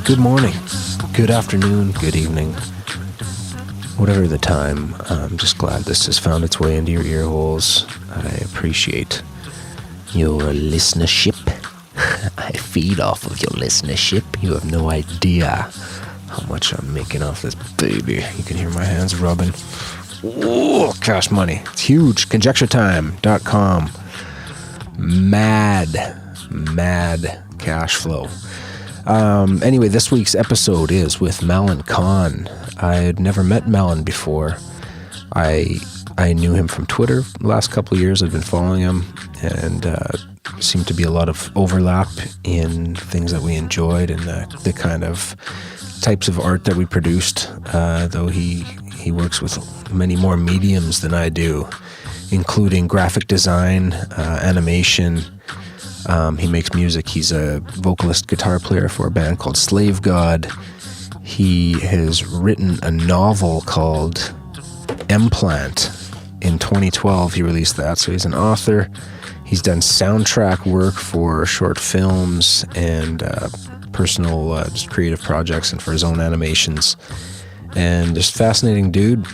Good morning, good afternoon, good evening, whatever the time. I'm just glad this has found its way into your ear holes. I appreciate your listenership. I feed off of your listenership. You have no idea how much I'm making off this baby. You can hear my hands rubbing. Oh, cash money. It's huge. Conjecturetime.com. Mad cash flow. Anyway, this week's episode is with Mallon Khan. I had never met Mallon before. I knew him from Twitter the last couple of years. I've been following him, and seemed to be a lot of overlap in things that we enjoyed and the kind of types of art that we produced, though he works with many more mediums than I do, including graphic design, animation. He makes music. He's a vocalist guitar player for a band called Slave God. He has written a novel called Emplant. In 2012, he released that. So he's an author. He's done soundtrack work for short films and personal just creative projects and for his own animations. And just fascinating dude,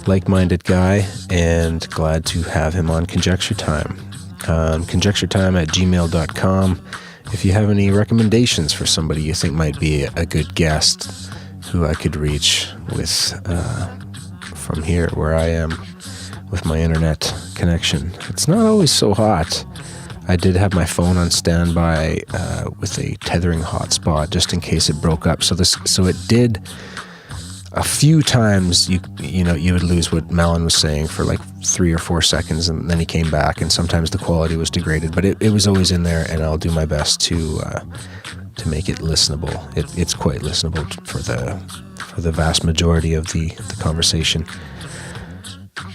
like-minded guy, and glad to have him on Conjecture Time. conjecturetime@gmail.com. If you have any recommendations for somebody you think might be a good guest who I could reach with from here where I am with my internet connection. It's not always so hot. I did have my phone on standby with a tethering hotspot just in case it broke up. So it did a few times. You would lose what Mallon was saying for like 3 or 4 seconds, and then he came back, and sometimes the quality was degraded. But it was always in there, and I'll do my best to make it listenable. It's quite listenable for the vast majority of the conversation.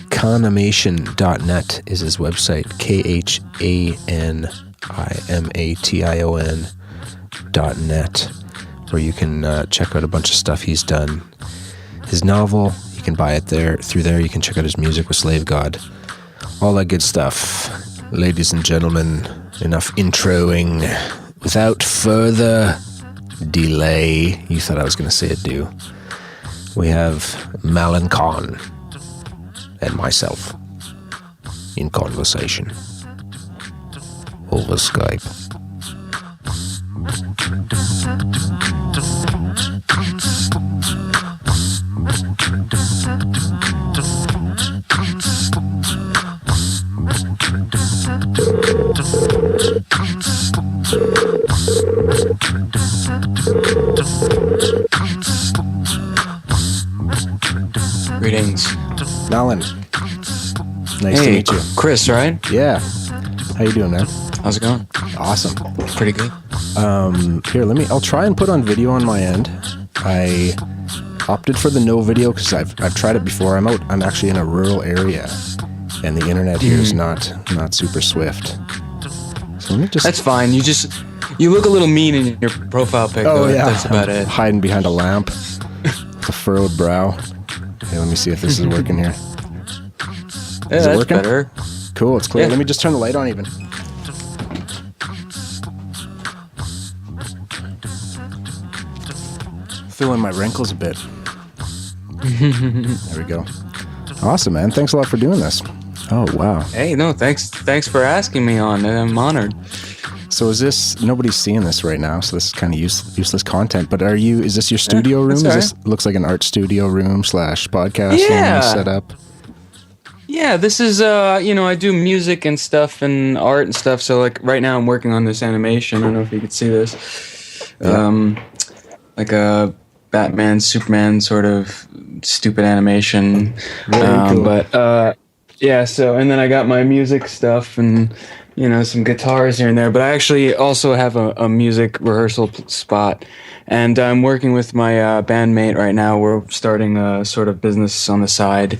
Ekhanomation.net is his website, KHANIMATION.net, where you can check out a bunch of stuff he's done. His novel, you can buy it there. Through there, you can check out his music with Slave God. All that good stuff. Ladies and gentlemen, enough introing. Without further delay, you thought I was going to say adieu. We have Mallon Khan and myself in conversation over Skype. Greetings. Mallon. Nice to meet you. Chris, right? Yeah. How you doing, man? How's it going? Awesome. Pretty good. Here, I'll try and put on video on my end. I opted for the no video because I've tried it before. I'm actually in a rural area, and the internet here is not super swift. So let me just... That's fine. You look a little mean in your profile pic. Oh, though. yeah. That's about it. Hiding behind a lamp with a furrowed brow. Okay, let me see if this is working here. Yeah, that's working? Better. Cool, it's clear. Yeah. Let me just turn the light on even. Fill in my wrinkles a bit. There we go. Awesome, man. Thanks a lot for doing this. Oh, wow. Hey, no, thanks for asking me on. I'm honored. So nobody's seeing this right now, so this is kind of useless content, but is this your studio room? This looks like an art studio room / podcast room set up? Yeah, this is, I do music and stuff and art and stuff, so like right now I'm working on this animation. I don't know if you could see this. Yeah. Like a Batman, Superman sort of stupid animation. Very cool. But, so, and then I got my music stuff and... some guitars here and there, but I actually also have a music rehearsal spot, and I'm working with my bandmate right now. We're starting a sort of business on the side,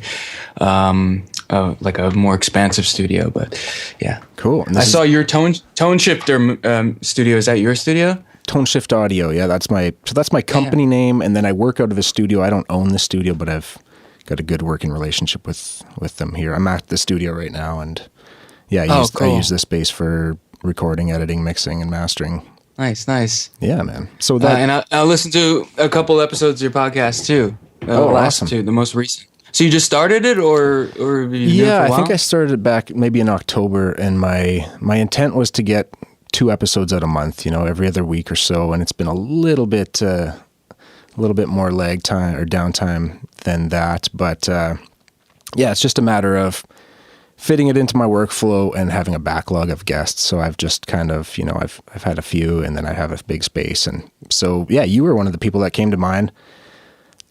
like a more expansive studio, but yeah. Cool. I saw your Tone Shifter studio. Is that your studio? Tone Shift Audio, yeah, that's my company name, and then I work out of a studio. I don't own the studio, but I've got a good working relationship with them here. I'm at the studio right now, and... Yeah, I use this space for recording, editing, mixing, and mastering Nice. Yeah, man. So that and I listened to a couple episodes of your podcast too. The last awesome. two, the most recent. So you just started it, or have you been doing it for a I while? think I started it back maybe in October, and my intent was to get 2 episodes out a month, every other week or so, and it's been a little bit more lag time or downtime than that, but it's just a matter of fitting it into my workflow and having a backlog of guests. So I've just kind of, I've had a few, and then I have a big space, and so you were one of the people that came to mind.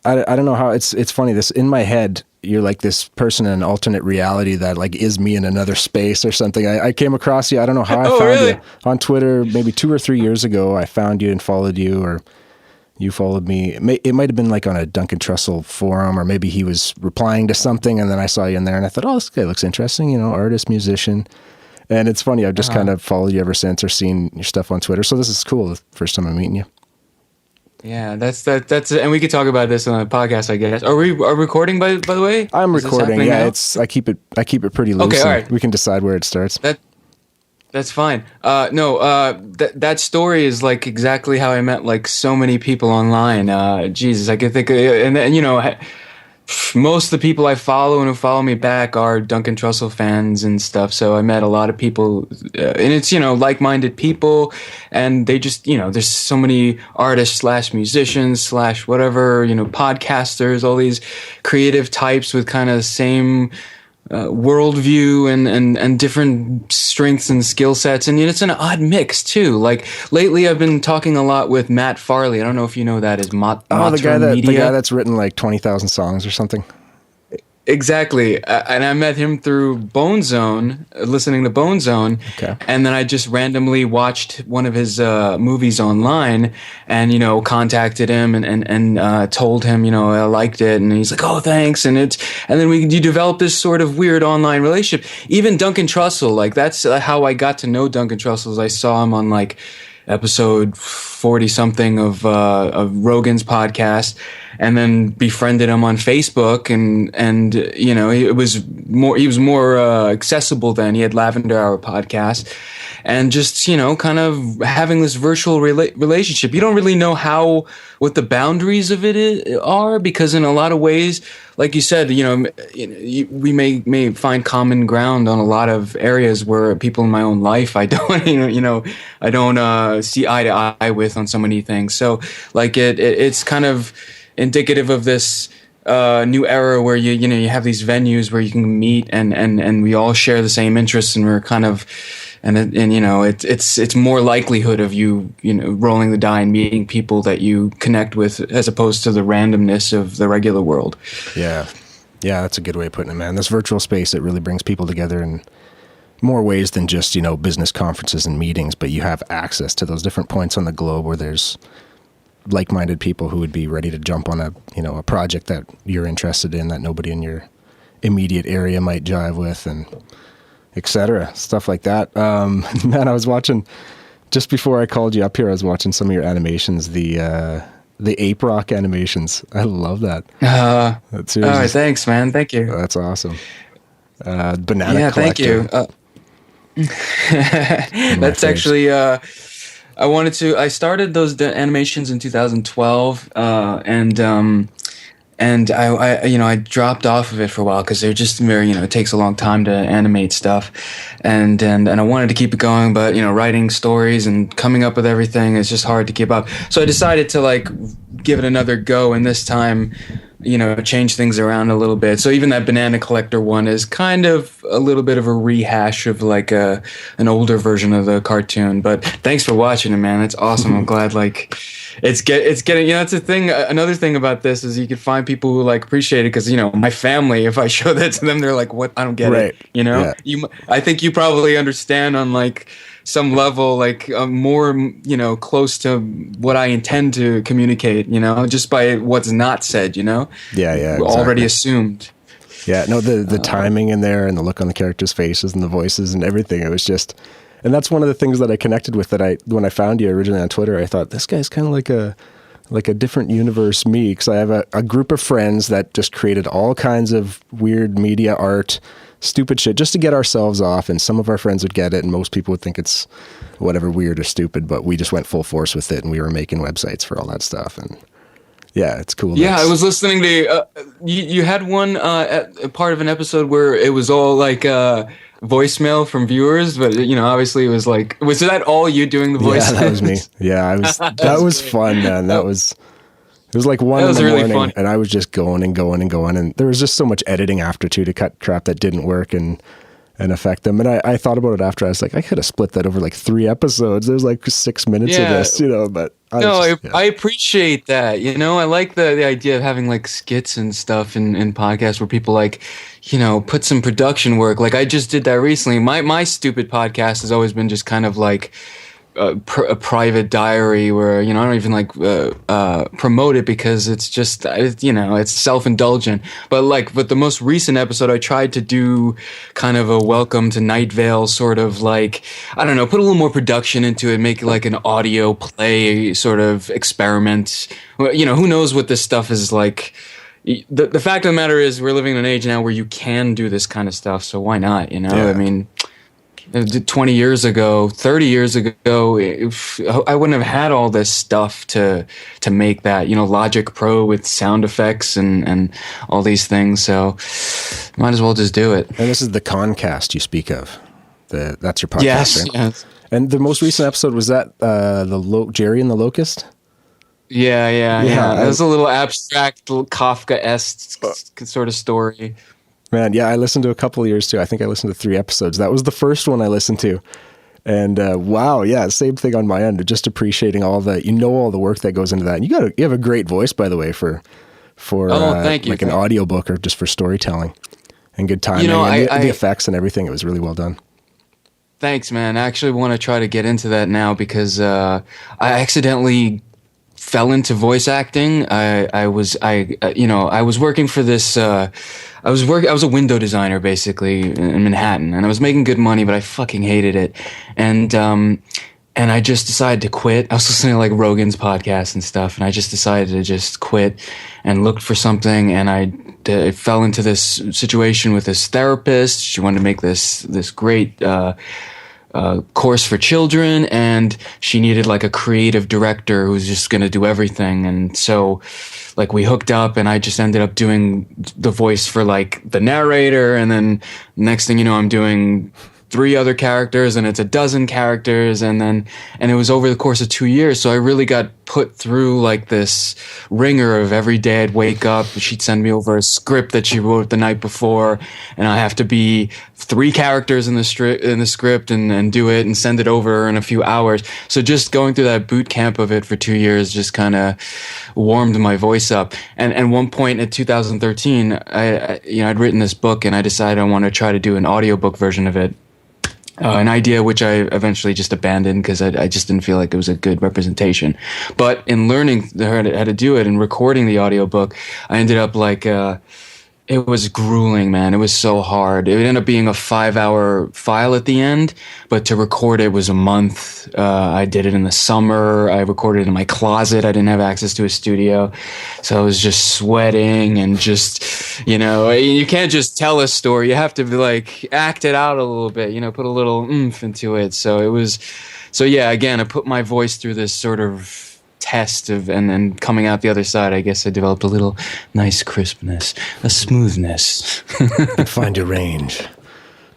I don't know how it's funny. This in my head, you're like this person in an alternate reality that like is me in another space or something. I came across you. I don't know how I found you on Twitter. Maybe 2 or 3 years ago, I found you and followed you, or you followed me. It might have been like on a Duncan Trussell forum, or maybe he was replying to something, and then I saw you in there, and I thought, oh, this guy looks interesting. artist, musician. And it's funny. I've just kind of followed you ever since, or seen your stuff on Twitter. So this is cool. The first time I'm meeting you. Yeah, that's and we could talk about this on the podcast, I guess. Are we recording by the way? I'm recording. Yeah, now? I keep it pretty loose. Okay, all right. We can decide where it starts. That's fine. That story is like exactly how I met like so many people online. Jesus, I could think of, and then, most of the people I follow and who follow me back are Duncan Trussell fans and stuff. So I met a lot of people, and it's, like-minded people, and they just, there's so many artists / musicians / whatever, podcasters, all these creative types with kind of same worldview and different strengths and skill sets, and it's an odd mix too. Like lately, I've been talking a lot with Matt Farley. I don't know if you know that is the guy that's written like 20,000 songs or something. Exactly, and I met him through Bone Zone, listening to Bone Zone, okay. And then I just randomly watched one of his movies online, and contacted him and told him I liked it, and he's like, oh, thanks, and then you develop this sort of weird online relationship. Even Duncan Trussell, like that's how I got to know Duncan Trussell. Is I saw him on like episode 40 something of Rogan's podcast, and then befriended him on Facebook, and he was more accessible then. He had Lavender Hour podcast, and just kind of having this virtual relationship. You don't really know what the boundaries of it are, because in a lot of ways, like you said, we may find common ground on a lot of areas where people in my own life I don't I don't see eye to eye with on so many things. So like it's kind of indicative of this new era where you have these venues where you can meet and we all share the same interests, and we're kind of it's more likelihood of you rolling the die and meeting people that you connect with, as opposed to the randomness of the regular world. Yeah, that's a good way of putting it, man. This virtual space, it really brings people together in more ways than just business conferences and meetings, but you have access to those different points on the globe where there's like-minded people who would be ready to jump on a project that you're interested in that nobody in your immediate area might jive with, and etc. Stuff like that. Man, I was watching, just before I called you up here, I was watching some of your animations, the Ape Rock animations. I love that. All right, thanks, man. Thank you. That's awesome. Banana yeah, Collector. Thank you. That's actually I started those animations in 2012, and I dropped off of it for a while because they're just very, it takes a long time to animate stuff, and I wanted to keep it going, but writing stories and coming up with everything is just hard to keep up. So I decided to like give it another go, and this time change things around a little bit. So even that Banana Collector one is kind of a little bit of a rehash of like an older version of the cartoon. But thanks for watching it, man. It's awesome. I'm glad like it's getting, it's a thing. Another thing about this is you can find people who like appreciate it, because my family, if I show that to them, they're like, what? I don't get it. Yeah. I think you probably understand on like some level, like more, close to what I intend to communicate, just by what's not said, Yeah, exactly. Already assumed. Yeah, no, the timing in there and the look on the characters' faces and the voices and everything. It was just, and that's one of the things that I connected with, when I found you originally on Twitter, I thought, this guy's kind of like a different universe me, because I have a group of friends that just created all kinds of weird media art stupid shit just to get ourselves off. And some of our friends would get it, and most people would think it's whatever, weird or stupid. But we just went full force with it, and we were making websites for all that stuff. And yeah, it's cool. Yeah, I was listening to you had one at part of an episode where it was all like voicemail from viewers, but obviously it was like, was that all you doing the voice? Yeah, that was me. Yeah, I was. That was fun, man. It was like 1 in the really morning, funny. and I was just going and going and going, and there was just so much editing after too to cut crap that didn't work and affect them. And I thought about it after. I was like, I could have split that over like 3 episodes. There's like 6 minutes of this, but I appreciate that. I like the idea of having like skits and stuff in podcasts where people like, put some production work. Like I just did that recently. My stupid podcast has always been just kind of like a private diary where, I don't even like promote it because it's just, it's self-indulgent. But with the most recent episode, I tried to do kind of a welcome to Night Vale sort of like, I don't know, put a little more production into it, make it like an audio play sort of experiment. Who knows what this stuff is like. The fact of the matter is we're living in an age now where you can do this kind of stuff. So why not? I mean, 20 years ago, 30 years ago, I wouldn't have had all this stuff to make that, Logic Pro with sound effects and all these things. So might as well just do it. And this is the Conjecture you speak of. That's your podcast, yes, right? Yes. And the most recent episode, was that Jerry and the Locust? Yeah. It was a little abstract, little Kafka-esque sort of story. Man, yeah, I listened to a couple of years too. I think I listened to 3 episodes. That was the first one I listened to. And wow, yeah, same thing on my end. Just appreciating all the work that goes into that. And you have a great voice, by the way, for thank you. Like an audiobook or just for storytelling, and good timing and the effects and everything. It was really well done. Thanks, man. I actually want to try to get into that now because I accidentally fell into voice acting. I was working for this. I was a window designer basically in Manhattan, and I was making good money, but I fucking hated it. And I just decided to quit. I was listening to like Rogan's podcast and stuff, and I just decided to just quit and looked for something. And I fell into this situation with this therapist. She wanted to make this great course for children, and she needed like a creative director who's just going to do everything. And so like we hooked up, and I just ended up doing the voice for like the narrator. And then next thing you know, I'm doing 3 other characters, and it's a dozen characters. And it was over the course of 2 years. So I really got put through like this ringer of every day I'd wake up, she'd send me over a script that she wrote the night before, and I have to be 3 characters in the script and do it and send it over in a few hours. So just going through that boot camp of it for 2 years just kind of warmed my voice up. And at one point in 2013, I'd written this book, and I decided I want to try to do an audiobook version of it. An idea which I eventually just abandoned because I just didn't feel like it was a good representation. But in learning how to do it and recording the audiobook, I ended up like, it was grueling, man. It was so hard. It ended up being a 5-hour file at the end, but to record it was a month. I did it in the summer. I recorded it in my closet. I didn't have access to a studio. So I was just sweating and just, you can't just tell a story. You have to be like, act it out a little bit, put a little oomph into it. So yeah, again, I put my voice through this sort of test of, and then coming out the other side, I guess I developed a little nice crispness, a smoothness. You find your range.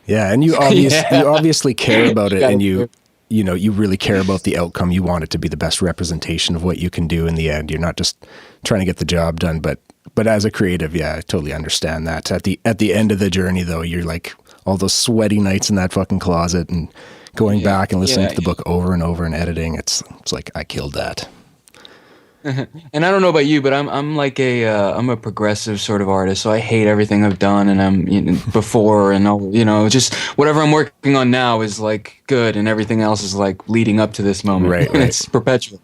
Yeah, and you obviously care about it, and you really care about the outcome. You want it to be the best representation of what you can do in the end. You're not just trying to get the job done, but as a creative, yeah, I totally understand that. At the end of the journey, though, you're like all those sweaty nights in that fucking closet and going back and listening to the book over and over and editing. It's like I killed that. And I don't know about you, but I'm like I'm a progressive sort of artist, so I hate everything I've done and I'm before, and just whatever I'm working on now is like good, and everything else is like leading up to this moment. Right. It's perpetual.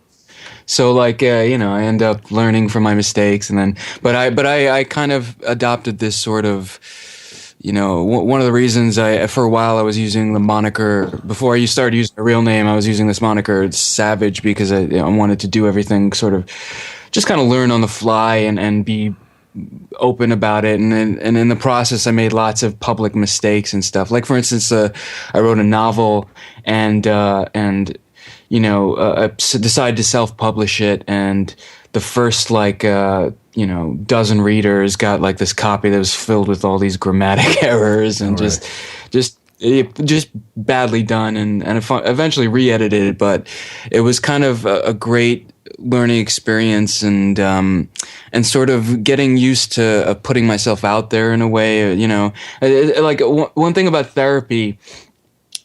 So like I end up learning from my mistakes, and then but I kind of adopted this sort of. One of the reasons for a while I was using the moniker, before I started using a real name, I was using this moniker Savage because I wanted to do everything sort of just kind of learn on the fly and be open about it, and in the process I made lots of public mistakes and stuff. Like, for instance, I wrote a novel and I decided to self-publish it, and the first dozen readers got like this copy that was filled with all these grammatic errors and just badly done, and eventually re-edited it. But it was kind of a great learning experience, and sort of getting used to putting myself out there in a way. Like one thing about therapy,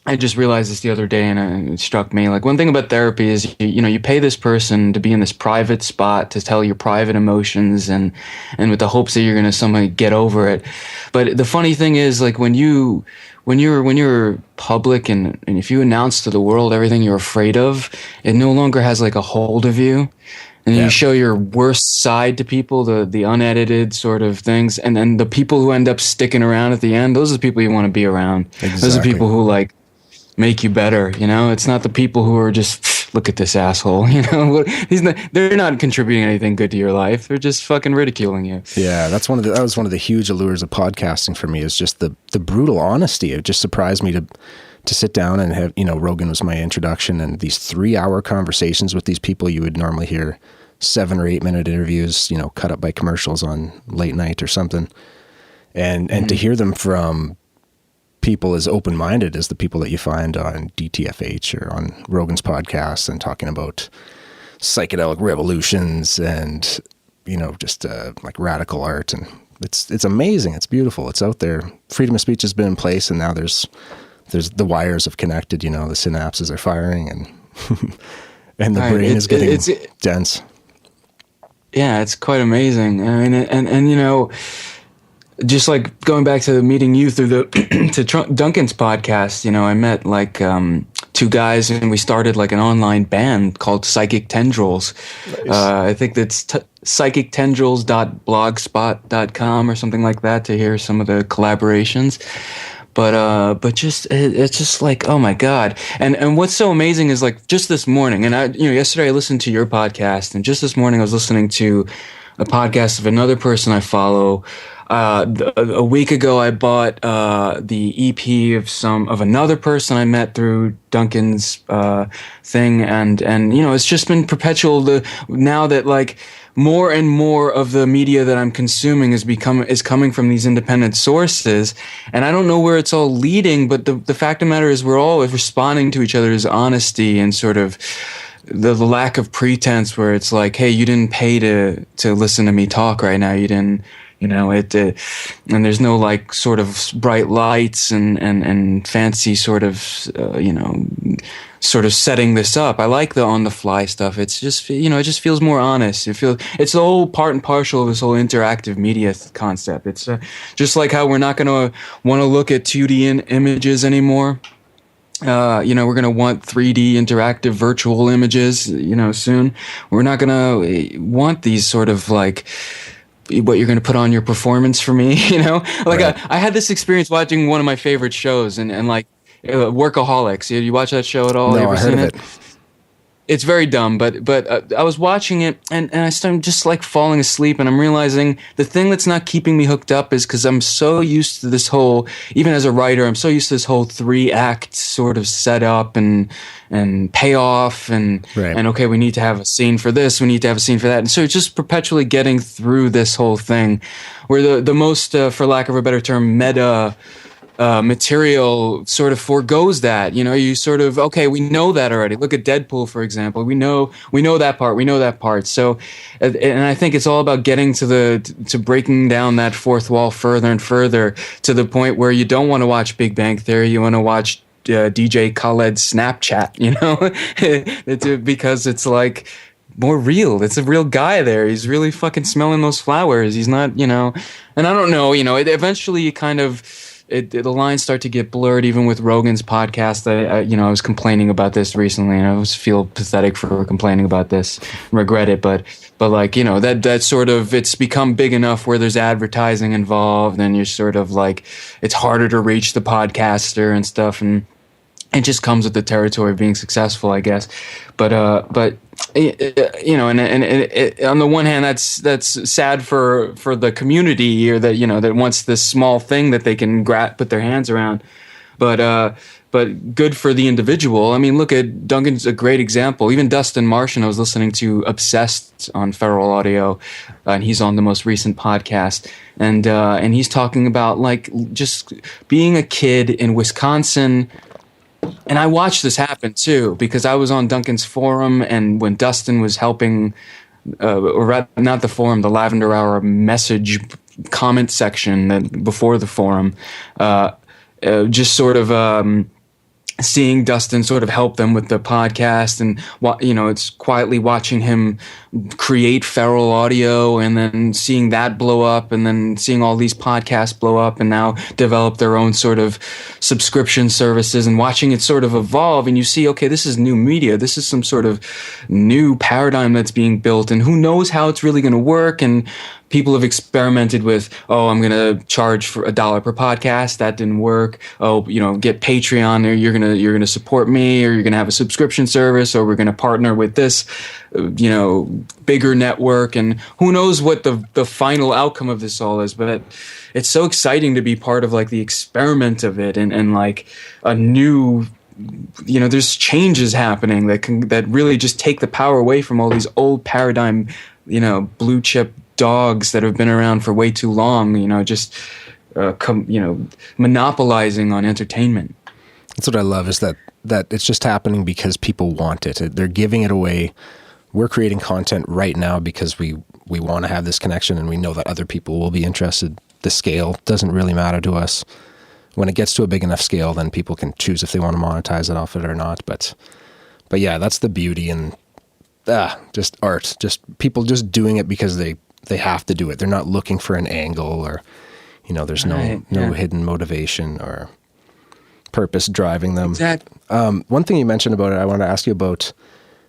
I just realized this the other day, and it struck me. Like, one thing about therapy is, you pay this person to be in this private spot to tell your private emotions, and with the hopes that you're going to somehow get over it. But the funny thing is, like, when you're public, and if you announce to the world everything you're afraid of, it no longer has like a hold of you. And you show your worst side to people, the unedited sort of things, and then the people who end up sticking around at the end, those are the people you want to be around. Exactly. Those are people who like make you better. It's not the people who are just, look at this asshole. They're not contributing anything good to your life. They're just fucking ridiculing you. Yeah, that was one of the huge allures of podcasting for me, is just the brutal honesty. It just surprised me to sit down and have, Rogan was my introduction, and these 3-hour conversations with these people you would normally hear 7 or 8 minute interviews, cut up by commercials on late night or something. And to hear them from people as open-minded as the people that you find on DTFH or on Rogan's podcast, and talking about psychedelic revolutions and, just like radical art. And it's amazing. It's beautiful. It's out there. Freedom of speech has been in place, and now there's the wires have connected, the synapses are firing, and and the brain is getting dense. Yeah, it's quite amazing. I mean, and just like going back to meeting you through Duncan's podcast, I met like 2 guys, and we started like an online band called Psychic Tendrils. Nice. I think that's psychictendrils.blogspot.com or something like that, to hear some of the collaborations. But it's just like, oh my God. And what's so amazing is, like, just this morning, and yesterday I listened to your podcast, and just this morning I was listening to a podcast of another person I follow. A week ago, I bought the EP of another person I met through Duncan's thing, and it's just been perpetual. Now that, like, more and more of the media that I'm consuming is coming from these independent sources, and I don't know where it's all leading. But the fact of the matter is, we're all responding to each other's honesty and sort of the lack of pretense, where it's like, hey, you didn't pay to listen to me talk right now. You didn't. And there's no like sort of bright lights and fancy sort of, sort of setting this up. I like the on the fly stuff. It's just, it just feels more honest. It's the whole part and parcel of this whole interactive media concept. It's just like how we're not going to want to look at 2D images anymore. We're going to want 3D interactive virtual images, soon. We're not going to want these sort of like, what you're going to put on your performance for me, like right. I had this experience watching one of my favorite shows, and like Workaholics. You watch that show at all? No, I heard of it. It's very dumb, but I was watching it, and I started just like falling asleep, and I'm realizing the thing that's not keeping me hooked up is because I'm so used to this whole, even as a writer, I'm so used to this whole 3-act sort of setup and payoff, and right. and okay, we need to have a scene for this, we need to have a scene for that, and so it's just perpetually getting through this whole thing, where the most, for lack of a better term, meta material sort of forgoes that. You sort of, okay, we know that already. Look at Deadpool, for example. We know that part. So, and I think it's all about getting to breaking down that fourth wall further and further, to the point where you don't want to watch Big Bang Theory. You want to watch DJ Khaled's Snapchat, because it's like more real. It's a real guy there. He's really fucking smelling those flowers. He's not, and I don't know, it eventually kind of, the lines start to get blurred, even with Rogan's podcast. I was complaining about this recently, and I always feel pathetic for complaining about this, regret it. But like, that sort of, it's become big enough where there's advertising involved, and you're sort of like, it's harder to reach the podcaster and stuff. And it just comes with the territory of being successful, I guess. But you know, and on the one hand, that's sad for the community, or that, you know, that wants this small thing that they can put their hands around. But good for the individual. I mean, look at Duncan's a great example. Even Dustin Martian, I was listening to Obsessed on Feral Audio, and he's on the most recent podcast, and he's talking about like just being a kid in Wisconsin. And I watched this happen too, because I was on Duncan's forum, and when Dustin was helping, not the forum, the Lavender Hour message comment section before the forum, just sort of seeing Dustin sort of help them with the podcast, and you know, it's quietly watching him create Feral Audio, and then seeing that blow up, and then seeing all these podcasts blow up and now develop their own sort of subscription services, and watching it sort of evolve. And you see, okay, this is new media. This is some sort of new paradigm that's being built, and who knows how it's really going to work. And people have experimented with, oh, I'm going to charge for $1 per podcast. That didn't work. Oh, you know, get Patreon, or you're going to support me, or you're going to have a subscription service, or we're going to partner with this, you know, bigger network. And who knows what the final outcome of this all is. But it's so exciting to be part of like the experiment of it, and like a new, you know, there's changes happening that really just take the power away from all these old paradigm, you know, blue chip dogs that have been around for way too long, you know, just you know, monopolizing on entertainment. That's what I love, is that it's just happening because people want it. They're giving it away. We're creating content right now because we want to have this connection, and we know that other people will be interested. The scale doesn't really matter to us. When it gets to a big enough scale, then people can choose if they want to monetize it off it or not. But yeah, that's the beauty, and just art, just people just doing it because they have to do it. They're not looking for an angle, or, you know, there's no hidden motivation or purpose driving them. Exactly. One thing you mentioned about it, I want to ask you about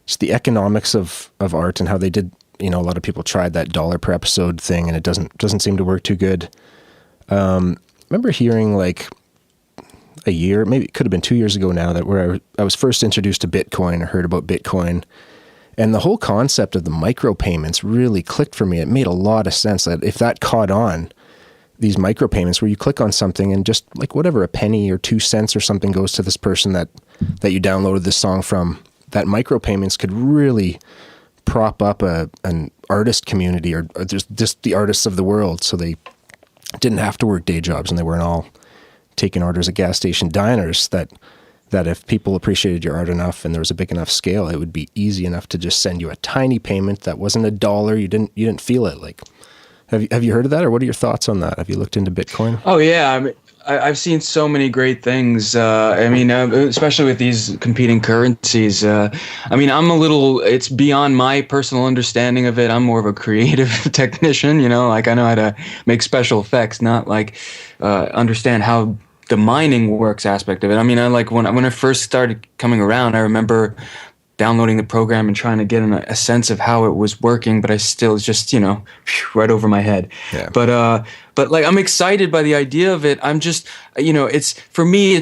just the economics of art, and how they did, you know, a lot of people tried that $1 per episode thing, and it doesn't seem to work too good. I remember hearing like a year, maybe it could have been 2 years ago now, that where I was first introduced to Bitcoin, or heard about Bitcoin. And the whole concept of the micropayments really clicked for me. It made a lot of sense that if that caught on, these micropayments where you click on something and just like whatever, a penny or 2 cents or something goes to this person that you downloaded this song from, that micropayments could really prop up an artist community, or just the artists of the world. So they didn't have to work day jobs, and they weren't all taking orders at gas station diners, that if people appreciated your art enough and there was a big enough scale, it would be easy enough to just send you a tiny payment that wasn't $1. You didn't feel it. Like, have you heard of that, or what are your thoughts on that? Have you looked into Bitcoin? Oh yeah, I mean, I've seen so many great things. I mean, especially with these competing currencies. I mean, it's beyond my personal understanding of it. I'm more of a creative technician, you know, like I know how to make special effects, not like understand how the mining works aspect of it. I mean, when I first started coming around, I remember downloading the program and trying to get a sense of how it was working, but I still just, you know, right over my head. Yeah. But like, I'm excited by the idea of it. I'm just, you know, it's, for me,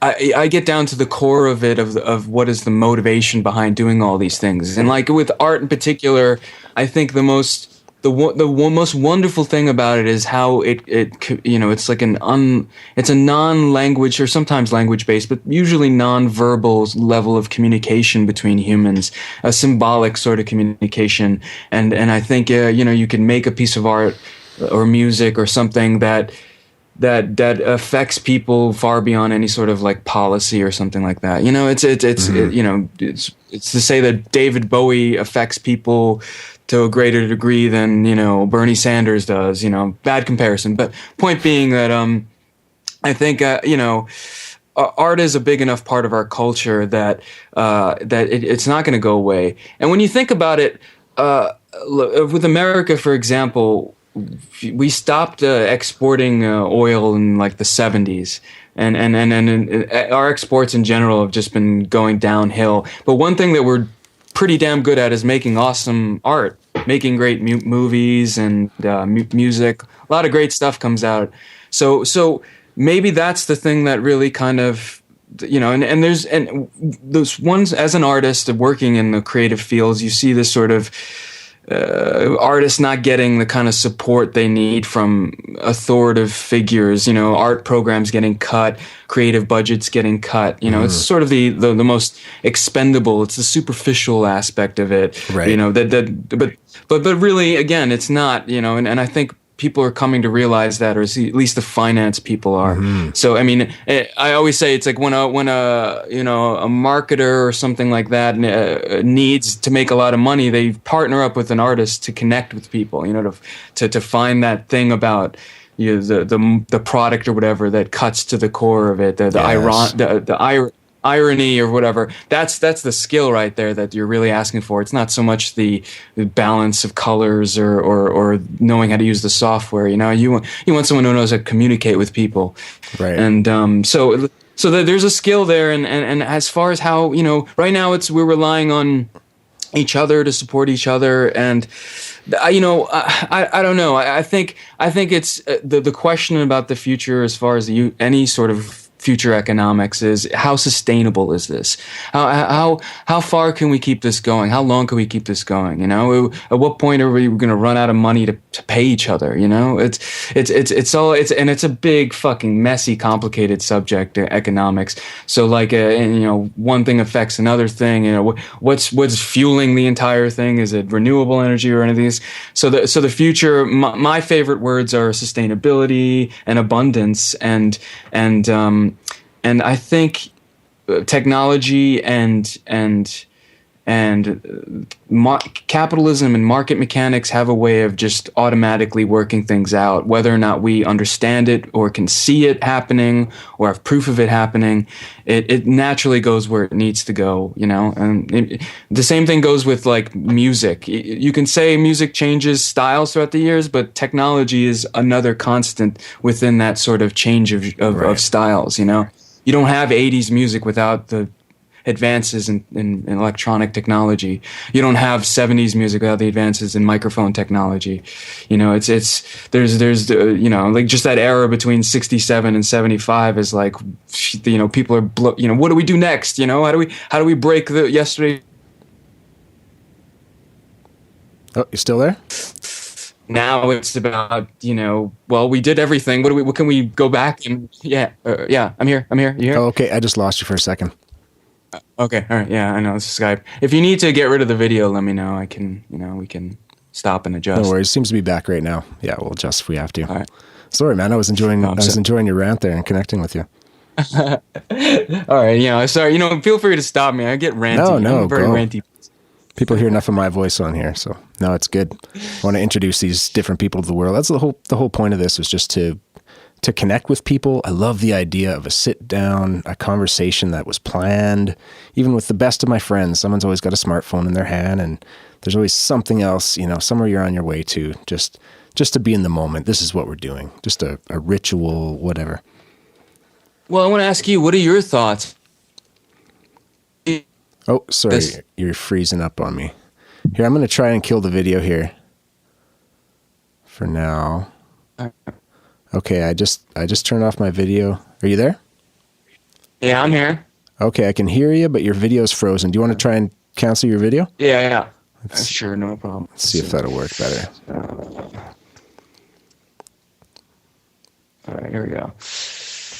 I get down to the core of it, of what is the motivation behind doing all these things. And like with art in particular, I think the most wonderful thing about it is how it you know, it's like it's a non-language, or sometimes language-based, but usually non-verbal level of communication between humans, a symbolic sort of communication. And I think, you know, you can make a piece of art or music or something that affects people far beyond any sort of like policy or something like that. You know, it's you know, it's to say that David Bowie affects people to a greater degree than, you know, Bernie Sanders does, you know, bad comparison. But point being that I think, you know, art is a big enough part of our culture that it's not going to go away. And when you think about it, with America, for example, we stopped exporting oil in like the 70s. And our exports in general have just been going downhill. But one thing that we're pretty damn good at is making awesome art, making great movies and music. A lot of great stuff comes out. So maybe that's the thing that really kind of and there's those ones as an artist working in the creative fields, you see this sort of artists not getting the kind of support they need from authoritative figures, art programs getting cut, creative budgets getting cut. It's sort of the most expendable. It's the superficial aspect of it. Right. But really, again, it's not. And I think people are coming to realize that, or at least the finance people are. So, I mean, I always say it's like when a marketer or something like that needs to make a lot of money, they partner up with an artist to connect with people, to find that thing about the product or whatever that cuts to the core of it, the irony or whatever. That's the skill right there that you're really asking for. It's not so much the balance of colors or knowing how to use the software. You want someone who knows how to communicate with people. Right. And so there's a skill there. And as far as how, right now we're relying on each other to support each other. And I don't know. I think it's the question about the future as far as any sort of future economics is, how sustainable is this? How far can we keep this going? How long can we keep this going? At what point are we going to run out of money to pay each other? It's a big fucking messy, complicated subject, economics. So one thing affects another thing. What's fueling the entire thing? Is it renewable energy or any of these? So the future, my favorite words are sustainability and abundance and I think technology and capitalism and market mechanics have a way of just automatically working things out, whether or not we understand it or can see it happening or have proof of it happening. It naturally goes where it needs to go, and the same thing goes with like music. You can say music changes styles throughout the years, but technology is another constant within that sort of change of styles. You don't have 80s music without the advances in electronic technology. You don't have 70s music without the advances in microphone technology. There's like just that era between 67 and 75 is like, people are, what do we do next? How do we break the yesterday? Oh, you still there? Now it's about, we did everything. What can we go back and I'm here. You here? Oh, okay. I just lost you for a second. Okay. All right. Yeah, I know. This is Skype. If you need to get rid of the video, let me know. I can, we can stop and adjust. No worries. Seems to be back right now. Yeah, we'll adjust if we have to. All right. Sorry, man. I was enjoying your rant there and connecting with you. All right. Sorry. Feel free to stop me. I get ranty. No, I'm very ranty. People hear enough of my voice on here, so no, it's good. I want to introduce these different people to the world. That's the whole point of this, was just to connect with people. I love the idea of a sit down, a conversation that was planned. Even with the best of my friends, someone's always got a smartphone in their hand, and there's always something else, somewhere you're on your way to, just to be in the moment. This is what we're doing. Just a ritual, whatever. Well, I want to ask you, what are your thoughts? Oh, sorry, you're freezing up on me. Here, I'm going to try and kill the video here for now. Okay, I just turned off my video. Are you there? Yeah, I'm here. Okay, I can hear you, but your video's frozen. Do you want to try and cancel your video? Yeah. Sure, no problem. Let's see if that'll work better. All right, here we go.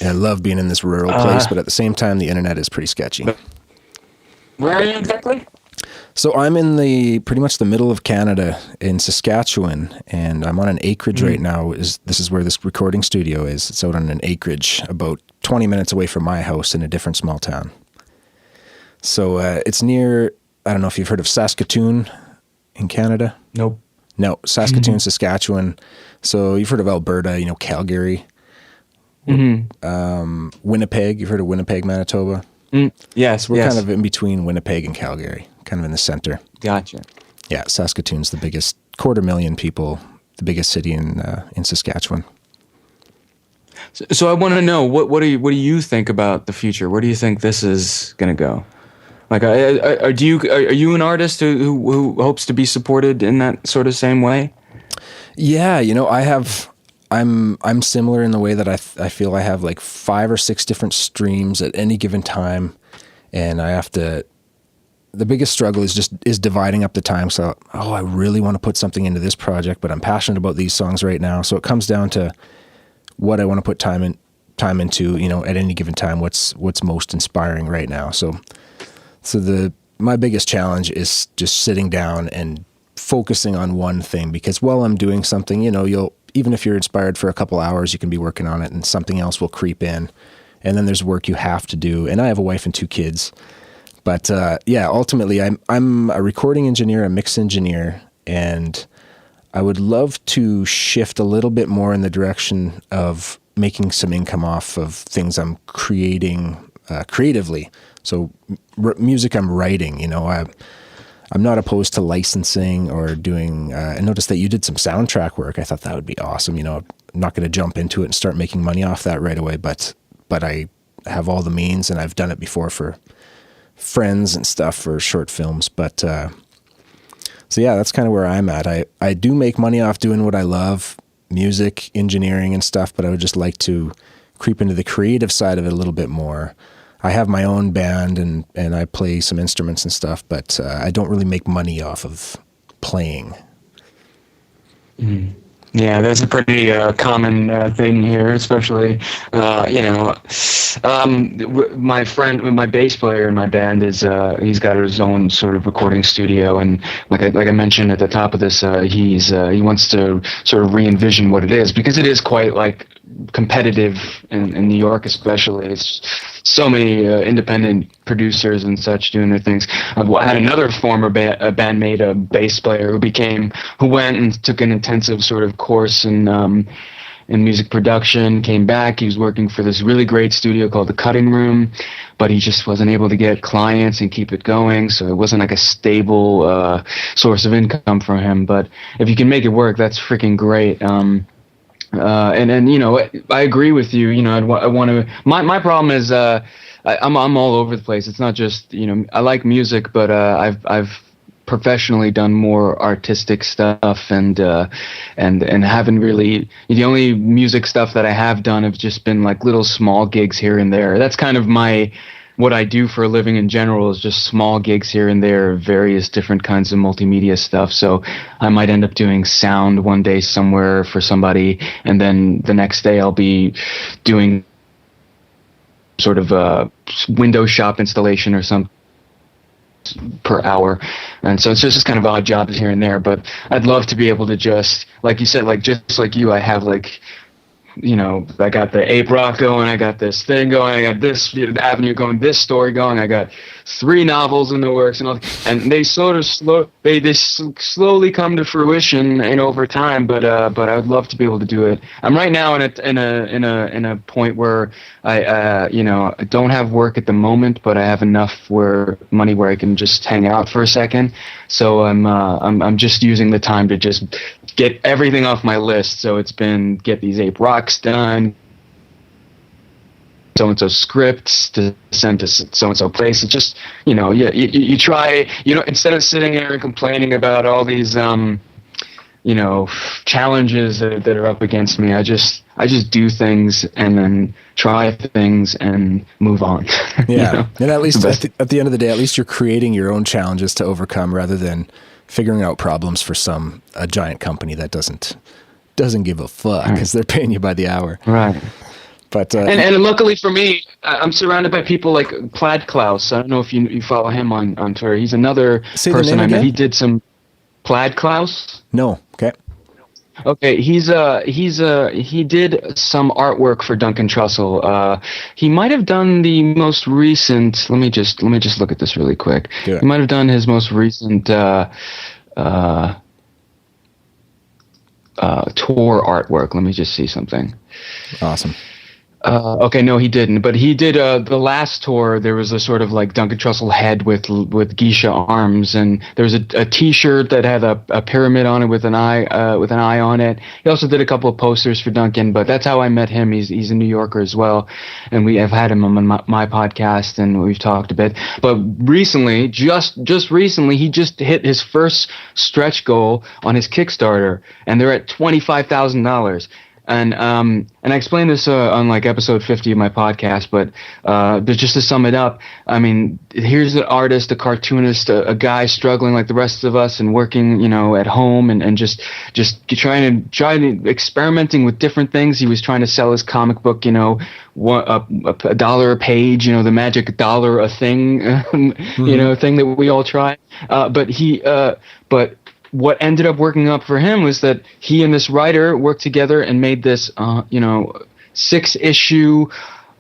I love being in this rural place, but at the same time, the internet is pretty sketchy. Where are you exactly? So I'm in pretty much the middle of Canada in Saskatchewan, and I'm on an acreage right now. This is where this recording studio is. It's out on an acreage about 20 minutes away from my house in a different small town. So it's near, I don't know if you've heard of Saskatoon in Canada. Nope. No, Saskatoon, Saskatchewan. So you've heard of Alberta, Calgary. Winnipeg. You've heard of Winnipeg, Manitoba? Yes, we're kind of in between Winnipeg and Calgary, kind of in the center. Gotcha. Yeah, Saskatoon's the biggest, 250,000 people, the biggest city in Saskatchewan. So I want to know, what do you think about the future? Where do you think this is going to go? Like, are you an artist who hopes to be supported in that sort of same way? Yeah, I have I'm similar in the way that I feel I have like 5 or 6 different streams at any given time, and I have to. The biggest struggle is dividing up the time. So, I really want to put something into this project, but I'm passionate about these songs right now. So it comes down to what I want to put time into, at any given time, what's most inspiring right now. So my biggest challenge is just sitting down and focusing on one thing, because while I'm doing something, even if you're inspired for a couple hours, you can be working on it and something else will creep in. And then there's work you have to do. And I have a wife and 2 kids. But ultimately, I'm a recording engineer, a mix engineer, and I would love to shift a little bit more in the direction of making some income off of things I'm creating creatively. So music I'm writing, I'm not opposed to licensing or doing. I noticed that you did some soundtrack work. I thought that would be awesome. I'm not going to jump into it and start making money off that right away, but I have all the means, and I've done it before for friends and stuff for short films. But so yeah, that's kind of where I'm at. I do make money off doing what I love, music, engineering and stuff, but I would just like to creep into the creative side of it a little bit more. I have my own band and I play some instruments and stuff, but I don't really make money off of playing. Mm. Yeah, that's a pretty common thing here, especially, my friend, my bass player in my band he's got his own sort of recording studio, and like I mentioned at the top of this, he wants to sort of re-envision what it is, because it is quite like competitive in New York, especially. It's so many independent producers and such doing their things. I had another former bandmate, a bass player, who went and took an intensive sort of course in music production, came back. He was working for this really great studio called The Cutting Room, but he just wasn't able to get clients and keep it going, so it wasn't like a stable source of income for him. But if you can make it work, that's freaking great. I agree with you. I want to. My problem is I'm all over the place. It's not just I like music, but I've professionally done more artistic stuff and haven't really. The only music stuff that I have done have just been like little small gigs here and there. That's kind of what I do for a living in general, is just small gigs here and there, various different kinds of multimedia stuff. So I might end up doing sound one day somewhere for somebody, and then the next day I'll be doing sort of a window shop installation or something per hour. And so it's just kind of odd jobs here and there. But I'd love to be able to just, like you said, like just like you, I have like, I got the Ape Rock going, I got this thing going, I got this avenue going, this story going, I got 3 novels in the works, and they sort of slowly come to fruition over time. But I would love to be able to do it. I'm right now in a point where I don't have work at the moment, but I have enough money where I can just hang out for a second. So I'm just using the time to just get everything off my list. So it's been get these Ape Rocks done, so-and-so scripts to send to so-and-so place. It's just, you try, instead of sitting there and complaining about all these, challenges that are up against me, I just do things and then try things and move on. Yeah. And at least at the end of the day, at least you're creating your own challenges to overcome rather than figuring out problems for a giant company that doesn't give a fuck because they're paying you by the hour. Right. But and luckily for me, I'm surrounded by people like Plaid Klause. I don't know if you follow him on Twitter. He's another person I met. He did some Plaid Klause. No. Okay. Okay, he did some artwork for Duncan Trussell. He might have done the most recent. Let me just look at this really quick. He might have done his most recent tour artwork. Let me just see something. Awesome. Okay, no, he didn't. But he did the last tour. There was a sort of like Duncan Trussell head with geisha arms, and there was a T-shirt that had a pyramid on it with an eye on it. He also did a couple of posters for Duncan. But that's how I met him. He's a New Yorker as well, and I've had him on my podcast, and we've talked a bit. But recently, just recently, he just hit his first stretch goal on his Kickstarter, and they're at $25,000. And I explained this on like episode 50 of my podcast, but just to sum it up, I mean, here's an artist, a cartoonist, a guy struggling like the rest of us and working, at home and just trying to experimenting with different things. He was trying to sell his comic book, a dollar a page, the magic dollar a thing, thing that we all try. But what ended up working up for him was that he and this writer worked together and made this, 6-issue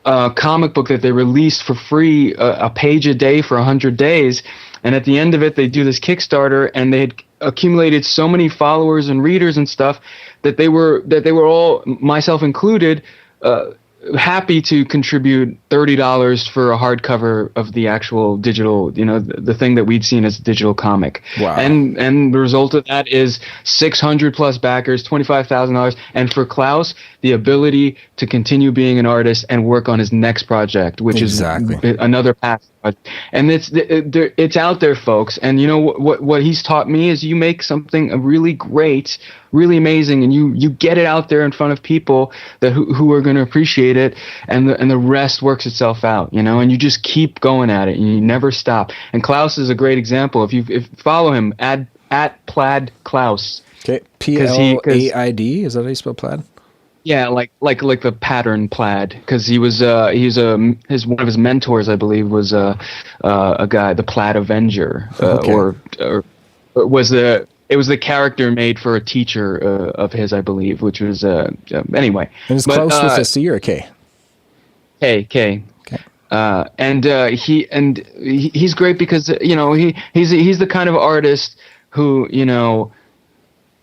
comic book that they released for free, a page a day for 100 days. And at the end of it, they do this Kickstarter, and they had accumulated so many followers and readers and stuff that they were all, myself included, happy to contribute $30 for a hardcover of the actual digital, the thing that we'd seen as a digital comic. Wow. And the result of that is 600 plus backers, $25,000, and for Klause, the ability to continue being an artist and work on his next project, which is another path. And it's out there, folks. And what he's taught me is you make something really great, really amazing, and you get it out there in front of people who are going to appreciate it, and the rest works itself out, and you just keep going at it and you never stop. And Klause is a great example. If you follow him at Plaid Klause. Okay, Plaid, is that how you spell plaid? Yeah, like the pattern plaid, because one of his mentors, I believe, was a guy, the Plaid Avenger, or it was the character made for a teacher of his, I believe, which was anyway. And is Klause with a C or a K? K. Okay. He's great because he's the kind of artist who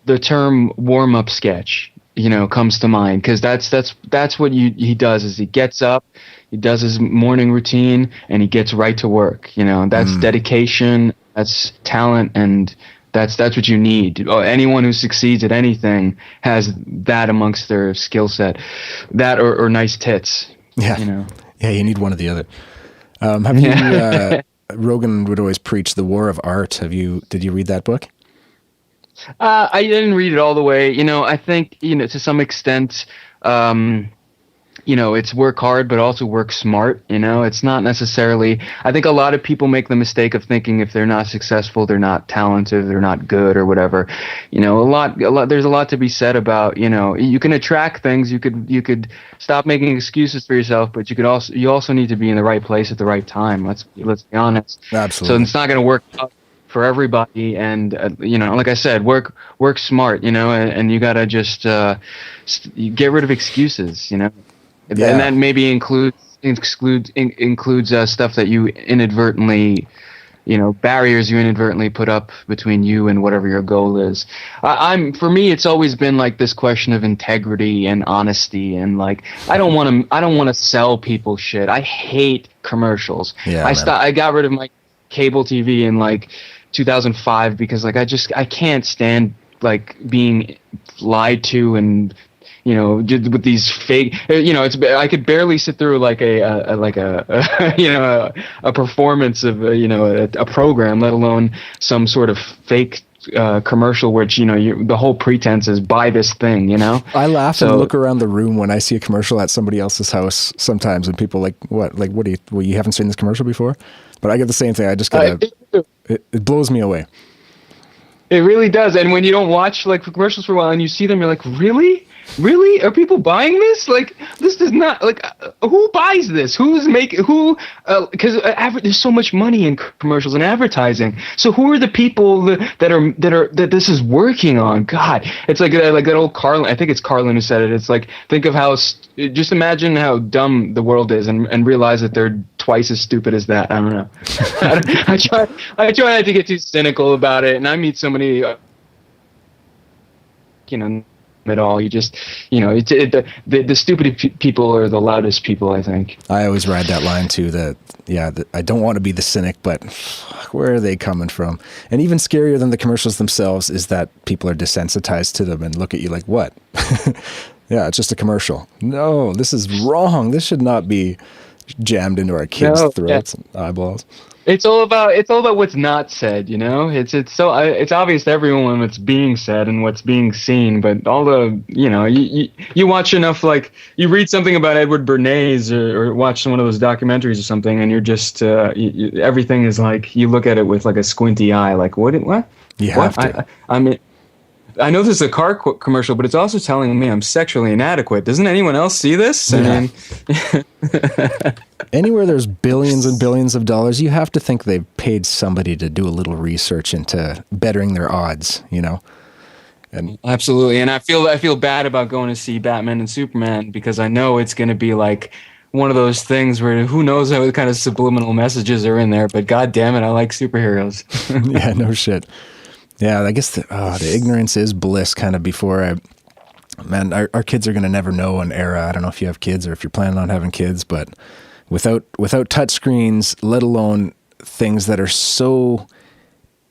the term warm up sketch comes to mind, because that's what he does. Is he gets up, he does his morning routine, and he gets right to work. That's dedication, that's talent, and that's what you need. Anyone who succeeds at anything has that amongst their skill set, that or nice tits. Yeah, yeah, you need one or the other. Have you? Rogan would always preach the war of art. Did you read that book? I didn't read it all the way. I think, to some extent, it's work hard, but also work smart. It's not necessarily, I think a lot of people make the mistake of thinking if they're not successful, they're not talented, they're not good or whatever. There's a lot to be said about, you can attract things. You could stop making excuses for yourself, but you also need to be in the right place at the right time. Let's be honest. Absolutely. So it's not going to work out for everybody, and like I said, work smart, and you gotta just get rid of excuses, and that maybe includes stuff that you inadvertently, barriers you inadvertently put up between you and whatever your goal is. For me, it's always been like this question of integrity and honesty, and like I don't want to sell people shit. I hate commercials. I got rid of my cable TV in like 2005 because like I can't stand like being lied to and with these fake I could barely sit through like a performance of a program, let alone some sort of fake commercial which the whole pretense is buy this thing. I laugh and look around the room when I see a commercial at somebody else's house sometimes, and people what do you haven't seen this commercial before? But I get the same thing. I just it blows me away. It really does. And when you don't watch like commercials for a while and you see them, you're like, really? Really? Are people buying this? Like, this does not, like, who buys this? Because there's so much money in commercials and advertising. So who are the people that this is working on? God, it's like that old Carlin, I think it's Carlin who said it. It's like, think of just imagine how dumb the world is and realize that they're twice as stupid as that. I don't know. I try not to get too cynical about it. And I meet so many, at all. You just, the stupid people are the loudest people, I think. I always ride that line too, that I don't want to be the cynic, but where are they coming from? And even scarier than the commercials themselves is that people are desensitized to them and look at you like, what? Yeah, it's just a commercial. No, this is wrong. This should not be jammed into our kids' throats and eyeballs. It's all about what's not said, you know. It's obvious to everyone what's being said and what's being seen, but all the you watch enough, like you read something about Edward Bernays or watch one of those documentaries or something, and you're just everything is like you look at it with like a squinty eye, like what You have to. I mean. I know this is a car commercial, but it's also telling me I'm sexually inadequate. Doesn't anyone else see this? Yeah. I mean, Anywhere there's billions and billions of dollars, you have to think they've paid somebody to do a little research into bettering their odds, you know? And absolutely. And I feel bad about going to see Batman and Superman because I know it's going to be like one of those things where who knows what kind of subliminal messages are in there, but God damn it, I like superheroes. yeah, no shit. Yeah, I guess the ignorance is bliss kind of our kids are going to never know an era. I don't know if you have kids or if you're planning on having kids, but without touch screens, let alone things that are so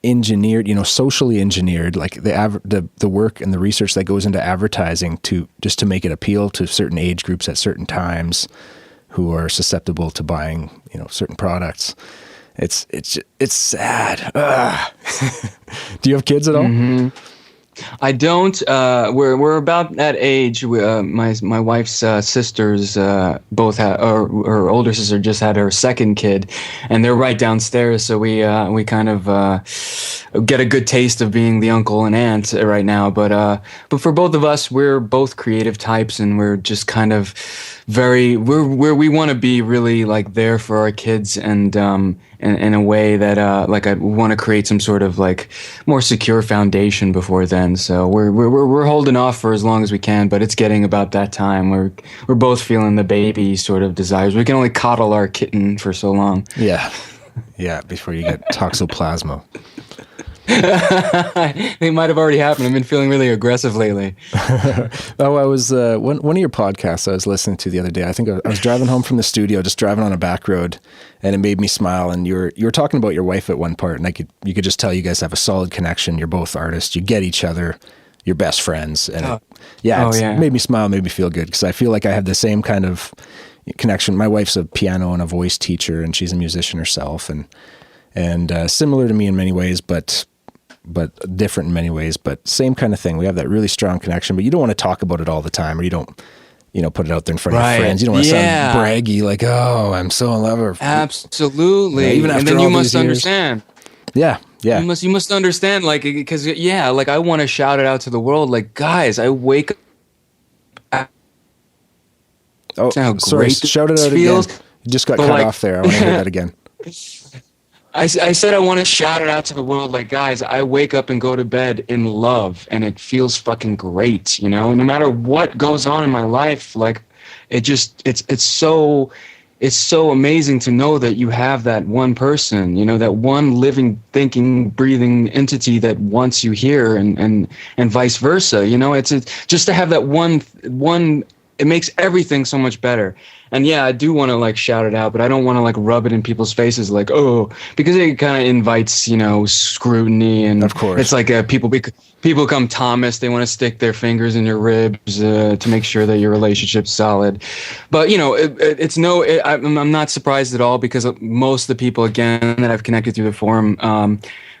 engineered, socially engineered, like the work and the research that goes into advertising just to make it appeal to certain age groups at certain times who are susceptible to buying, certain products. It's sad. Do you have kids at all? Mm-hmm. I don't. We're about that age. My wife's sisters both had, or her older sister just had her second kid, and they're right downstairs. So we kind of get a good taste of being the uncle and aunt right now. But for both of us, we're both creative types, and we're just kind of we're where we want to be really like there for our kids and in a way that like I want to create some sort of like more secure foundation before then. So we're holding off for as long as we can, but it's getting about that time. We're both feeling the baby sort of desires. We can only coddle our kitten for so long. Yeah. Yeah, before you get toxoplasma. They might have already happened. I've been feeling really aggressive lately. I was one of your podcasts I was listening to the other day. I think I was driving home from the studio, just driving on a back road, and it made me smile. And you were talking about your wife at one part, and you could just tell you guys have a solid connection. You're both artists. You get each other. You're best friends, and it made me smile, made me feel good because I feel like I have the same kind of connection. My wife's a piano and a voice teacher, and she's a musician herself, and similar to me in many ways, but different in many ways, but same kind of thing. We have that really strong connection, but you don't want to talk about it all the time, or you don't, put it out there in front of your friends. You don't want to sound braggy, like, oh, I'm so in love. Or, absolutely. Even after and then all you these must years. Understand. Yeah. You must understand, like, because like I want to shout it out to the world, like, guys, I wake up. Oh, sorry, shout it out again. You just got cut off there. I want to hear that again. I said I want to shout it out to the world, like, guys, I wake up and go to bed in love, and it feels fucking great, no matter what goes on in my life, like, it's so amazing to know that you have that one person, that one living, thinking, breathing entity that wants you here, and vice versa, it's just to have that one. It makes everything so much better. And yeah, I do want to like shout it out, but I don't want to like rub it in people's faces like, oh, because it kind of invites, scrutiny. And of course, it's like people come Thomas. They want to stick their fingers in your ribs to make sure that your relationship's solid. But, I'm not surprised at all because most of the people, again, that I've connected through the forum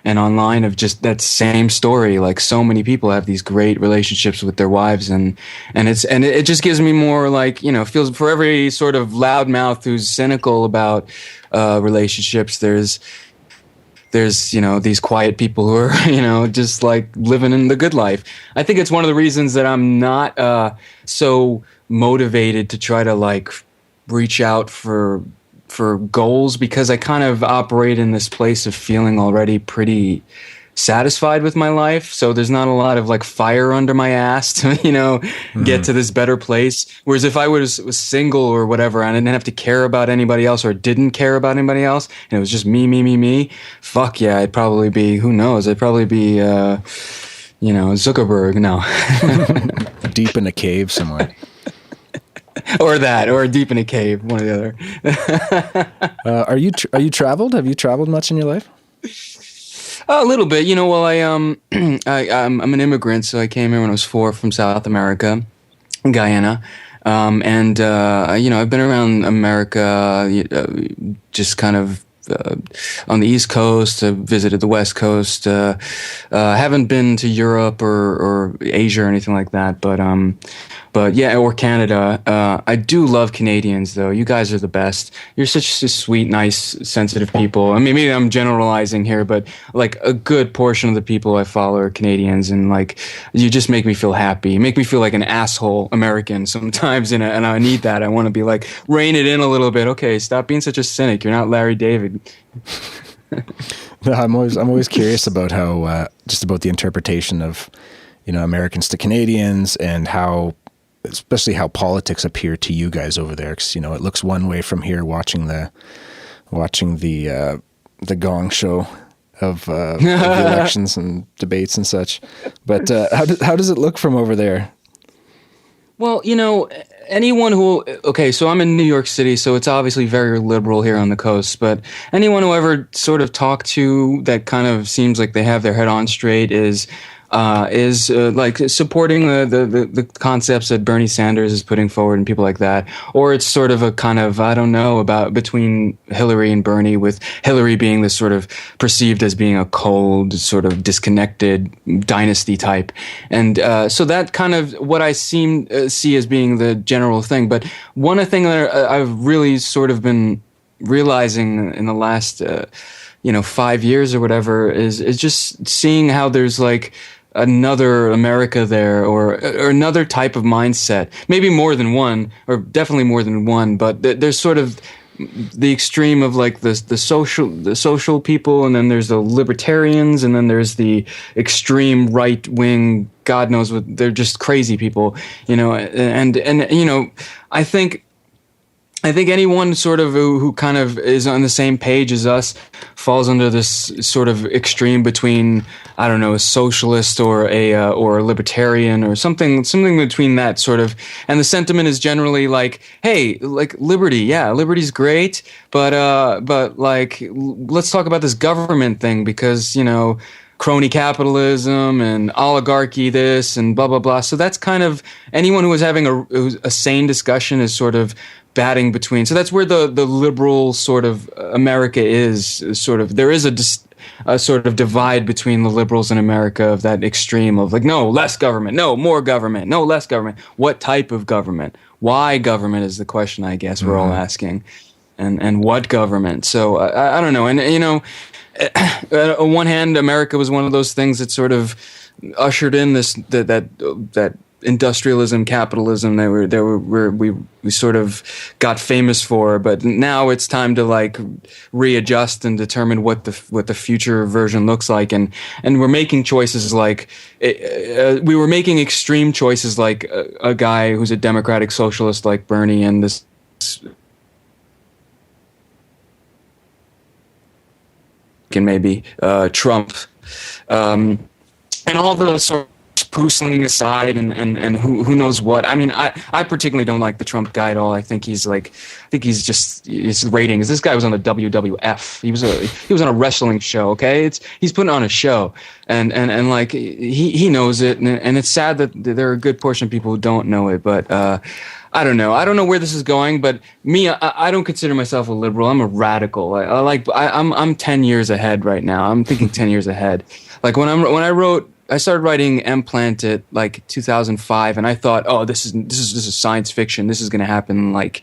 and online of just that same story. Like so many people have these great relationships with their wives, and it just gives me more like, feels for every sort of loudmouth who's cynical about relationships, there's these quiet people who are just like living in the good life. I think it's one of the reasons that I'm not so motivated to try to like reach out for goals, because I kind of operate in this place of feeling already pretty satisfied with my life. So there's not a lot of like fire under my ass to, get to this better place. Whereas if I was single or whatever, and I didn't have to care about anybody else or didn't care about anybody else, and it was just me, fuck yeah, I'd probably be, who knows? I'd probably be, Zuckerberg. No. Deep in a cave somewhere. or deep in a cave, one or the other. Are you traveled? Have you traveled much in your life? A little bit. Well, I'm an immigrant, so I came here when I was 4 from South America, Guyana, and I've been around America, just kind of on the East Coast. Visited the West Coast. Haven't been to Europe or Asia or anything like that, but yeah, or Canada. I do love Canadians, though. You guys are the best. You're such sweet, nice, sensitive people. I mean, maybe I'm generalizing here, but like a good portion of the people I follow are Canadians, and like you just make me feel happy. You make me feel like an asshole American sometimes, and I need that. I want to be like, rein it in a little bit. Okay, stop being such a cynic. You're not Larry David. No, I'm always curious about how just about the interpretation of, you know, Americans to Canadians, and how, especially how politics appear to you guys over there. 'Cause, you know, it looks one way from here watching the Gong Show of the elections and debates and such. But how does it look from over there? Well, you know, anyone who, okay, so I'm in New York City, so it's obviously very liberal here on the coast, but anyone who ever sort of talked to that kind of seems like they have their head on straight is like supporting the concepts that Bernie Sanders is putting forward and people like that. Or it's sort of a kind of, I don't know, about between Hillary and Bernie, with Hillary being this sort of perceived as being a cold, sort of disconnected dynasty type. And so that kind of what I see as being the general thing. But one thing that I've really sort of been realizing in the last 5 years or whatever is just seeing how there's like another America there, or another type of mindset, maybe more than one, or definitely more than one, but there's sort of the extreme of like the social people, and then there's the libertarians, and then there's the extreme right wing, God knows what, they're just crazy people, you know, and you know, I think anyone sort of who kind of is on the same page as us falls under this sort of extreme between, I don't know, a socialist or a libertarian or something between that sort of. And the sentiment is generally like, hey, like liberty, yeah, liberty's great, but like let's talk about this government thing, because, you know, crony capitalism and oligarchy this and blah blah blah. So that's kind of anyone who is having a sane discussion is sort of batting between. So that's where the liberal sort of America is sort of. There is a sort of divide between the liberals in America of that extreme of like, no, less government, no, more government, no, less government. What type of government? Why government is the question, I guess, we're all asking. And what government? So I don't know. And, you know, on one hand, America was one of those things that sort of ushered in that industrialism, capitalism that we sort of got famous for, but now it's time to like readjust and determine what the future version looks like, and we're making choices like we were making extreme choices like a guy who's a democratic socialist like Bernie, and this and maybe Trump, and all the sort of poosling aside and who knows what. I mean, I particularly don't like the Trump guy at all. I think he's just his ratings. This guy was on the WWF. He was on a wrestling show. Okay, he's putting on a show, and like he knows it, and it's sad that there are a good portion of people who don't know it, but. I don't know. I don't know where this is going, but me, I don't consider myself a liberal. I'm a radical. I'm 10 years ahead right now. I'm thinking 10 years ahead. Like I started writing Emplant at like 2005, and I thought, oh, this is science fiction. This is going to happen in like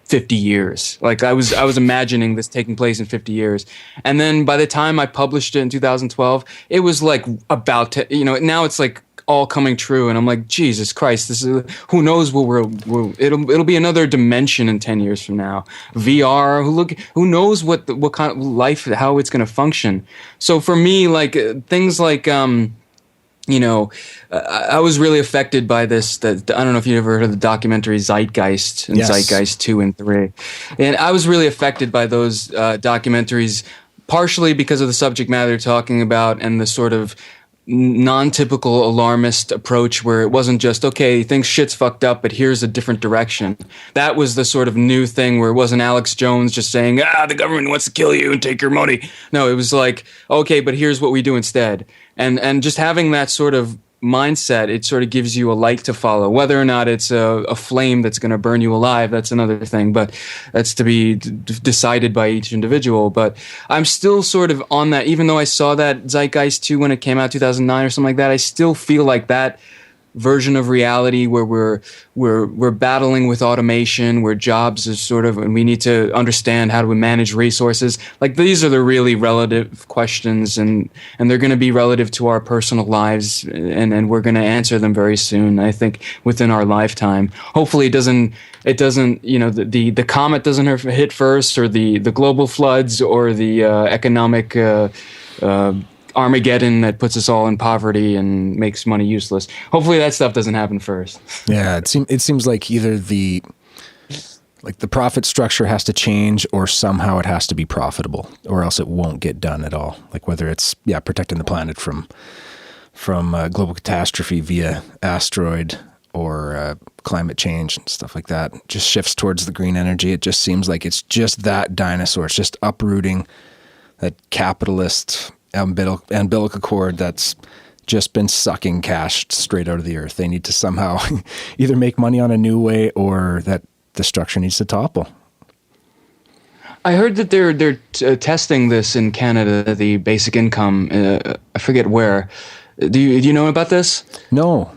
50 years. Like I was imagining this taking place in 50 years. And then by the time I published it in 2012, it was like about to, you know, now it's like all coming true, and I'm like, Jesus Christ, this is, who knows what it'll be another dimension in 10 years from now. VR, who knows what kind of life, how it's going to function. So for me, like things like you know, I was really affected by this. I don't know if you ever heard of the documentary Zeitgeist and Yes. Zeitgeist 2 and 3. And I was really affected by those documentaries, partially because of the subject matter they're talking about and the sort of non-typical alarmist approach where it wasn't just, okay, things shit's fucked up, but here's a different direction. That was the sort of new thing where it wasn't Alex Jones just saying, the government wants to kill you and take your money. No, it was like, okay, but here's what we do instead. And just having that sort of mindset, it sort of gives you a light to follow. Whether or not it's a flame that's going to burn you alive, that's another thing, but that's to be decided by each individual. But I'm still sort of on that, even though I saw that Zeitgeist 2 when it came out 2009 or something like that, I still feel like that version of reality where we're battling with automation, where jobs is sort of, and we need to understand how do we manage resources. Like, these are the really relative questions, and they're going to be relative to our personal lives, and we're going to answer them very soon, I think, within our lifetime. Hopefully it doesn't, the comet doesn't hit first, or the global floods, or the economic Armageddon that puts us all in poverty and makes money useless. Hopefully that stuff doesn't happen first. Yeah, it seems like either the profit structure has to change, or somehow it has to be profitable, or else it won't get done at all. Like, whether it's protecting the planet from global catastrophe via asteroid, or climate change and stuff like that, just shifts towards the green energy. It just seems like it's just that dinosaur. It's just uprooting that capitalist umbilical cord that's just been sucking cash straight out of the earth. They need to somehow either make money on a new way, or that the structure needs to topple. I heard that they're testing this in Canada, the basic income. I forget where. Do you know about this? No.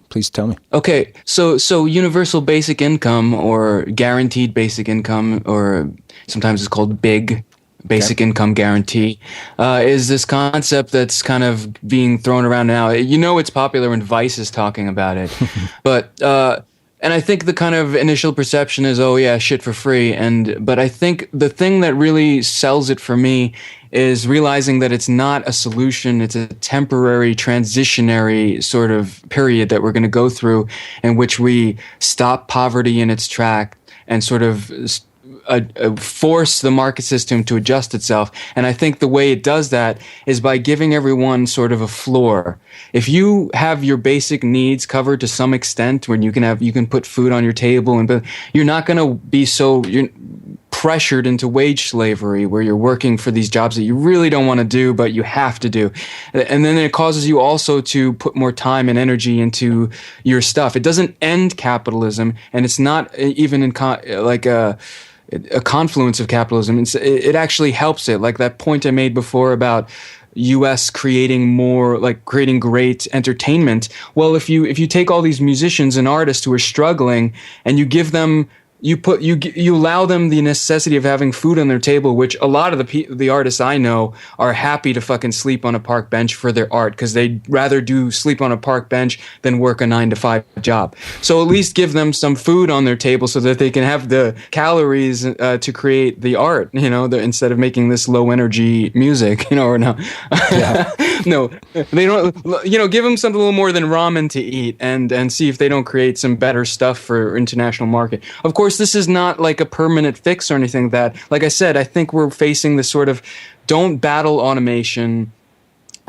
Please tell me. Okay, so universal basic income, or guaranteed basic income, or sometimes it's called BIG. Basic income guarantee, is this concept that's kind of being thrown around now. It's popular when Vice is talking about it, but and I think the kind of initial perception is, oh yeah, shit for free. But I think the thing that really sells it for me is realizing that it's not a solution. It's a temporary, transitionary sort of period that we're going to go through, in which we stop poverty in its track and sort of force the market system to adjust itself. And I think the way it does that is by giving everyone sort of a floor. If you have your basic needs covered to some extent, when you can put food on your table, but you're not going to be you're pressured into wage slavery, where you're working for these jobs that you really don't want to do, but you have to do. And then it causes you also to put more time and energy into your stuff. It doesn't end capitalism, and it's not even a confluence of capitalism. It actually helps it. Like that point I made before about U.S. creating great entertainment. Well, if you take all these musicians and artists who are struggling, and you give them, you allow them the necessity of having food on their table, which a lot of the artists I know are happy to fucking sleep on a park bench for their art, because they'd rather sleep on a park bench than work a 9-to-5 job. So at least give them some food on their table so that they can have the calories to create the art, instead of making this low energy music, or no. Yeah. No, they don't, give them something a little more than ramen to eat, and see if they don't create some better stuff for international market. Of course, this is not like a permanent fix or anything that, like I said, I think we're facing this sort of, don't battle automation.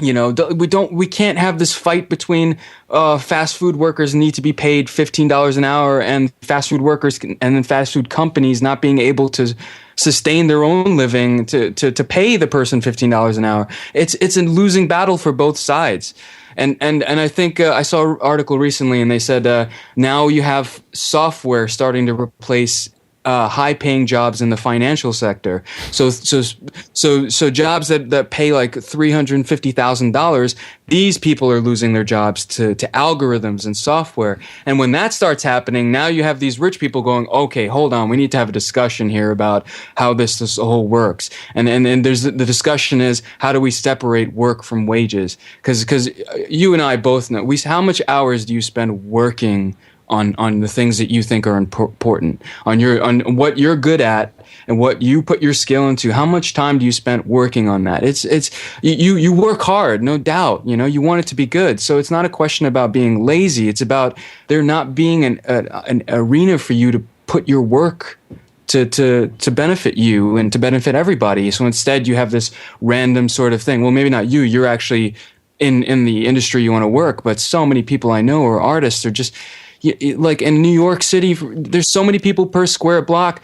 We can't have this fight between fast food workers need to be paid $15 an hour, and fast food workers and then fast food companies not being able to sustain their own living to pay the person $15 an hour. It's a losing battle for both sides. And I think I saw an article recently, and they said now you have software starting to replace high-paying jobs in the financial sector. So jobs that pay like $350,000, these people are losing their jobs to algorithms and software. And when that starts happening, now you have these rich people going, okay, hold on, we need to have a discussion here about how this whole works. And there's the discussion is, how do we separate work from wages? Because you and I both know, how much hours do you spend working on the things that you think are important, on what you're good at and what you put your skill into? How much time do you spend working on that? You work hard, no doubt. You want it to be good. So it's not a question about being lazy. It's about there not being an arena for you to put your work to benefit you and to benefit everybody. So instead you have this random sort of thing. Well, maybe not you. You're actually in the industry you want to work, but so many people I know are artists are just, like in New York City, there's so many people per square block.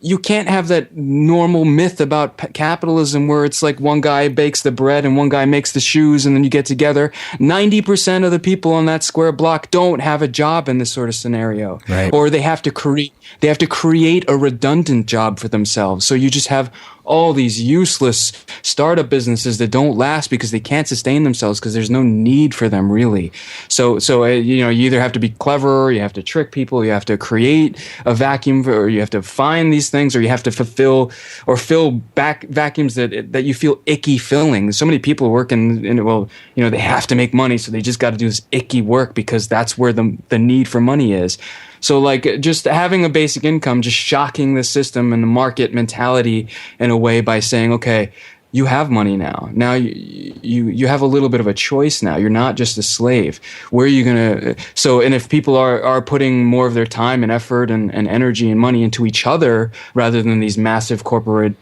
you can't have that normal myth about capitalism where it's like one guy bakes the bread and one guy makes the shoes and then you get together. 90% of the people on that square block don't have a job in this sort of scenario. Right. Or they have to create a redundant job for themselves. So you just have all these useless startup businesses that don't last because they can't sustain themselves because there's no need for them really. So you know, you either have to be clever, or you have to trick people, you have to create a vacuum, or you have to find these things, or you have to fill back vacuums that you feel icky filling. So many people work in well, you know, they have to make money, so they just got to do this icky work because that's where the need for money is. So like just having a basic income, just shocking the system and the market mentality in a way by saying, okay, you have money now. Now you have a little bit of a choice now. You're not just a slave. Where are you going to... and if people are putting more of their time and effort and energy and money into each other rather than these massive corporate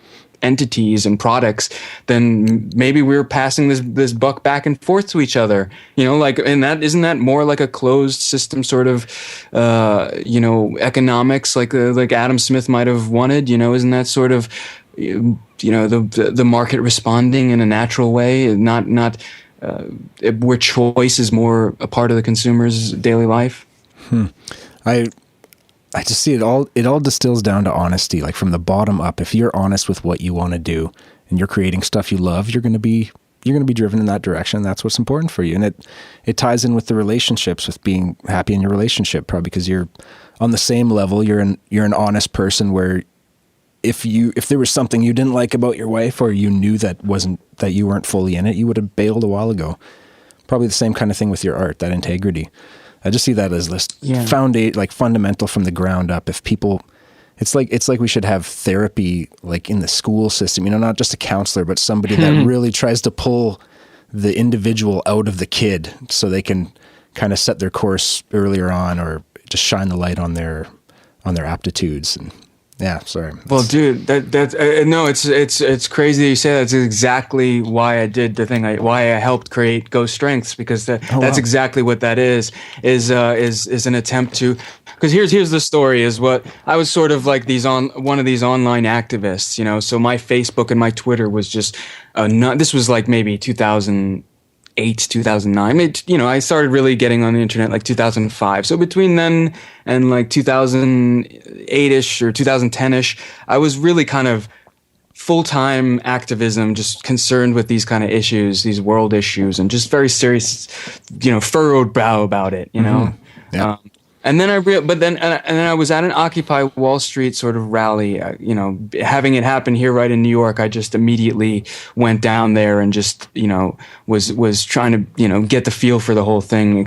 entities and products, then maybe we're passing this buck back and forth to each other, you know, like, and that isn't that more like a closed system sort of, you know, economics, like Adam Smith might have wanted, you know, isn't that sort of, you know, the market responding in a natural way, not where choice is more a part of the consumer's daily life? I just see it all distills down to honesty, like from the bottom up. If you're honest with what you want to do and you're creating stuff you love, you're going to be driven in that direction. That's what's important for you. And it ties in with the relationships, with being happy in your relationship, probably because you're on the same level. You're an honest person where if there was something you didn't like about your wife, or you knew that you weren't fully in it, you would have bailed a while ago. Probably the same kind of thing with your art, that integrity. I just see that as this fundamental from the ground up. If people, it's like we should have therapy, like in the school system, you know, not just a counselor, but somebody that really tries to pull the individual out of the kid so they can kind of set their course earlier on, or just shine the light on their aptitudes. And yeah, sorry. Well, dude, that's no, it's crazy that you say that. That's exactly why I did the thing. Why I helped create Ghost Strengths, because that's exactly what that is an attempt to. Because here's the story: is what I was sort of like one of these online activists, you know. So my Facebook and my Twitter was just this was like maybe 2008, 2009. You know, I started really getting on the internet like 2005. So between then and like 2008-ish or 2010-ish, I was really kind of full-time activism, just concerned with these kind of issues, these world issues, and just very serious, you know, furrowed brow about it, you know. Mm-hmm. Yeah. And then I was at an Occupy Wall Street sort of rally, you know, having it happen here right in New York. I just immediately went down there and just, you know, was trying to, you know, get the feel for the whole thing,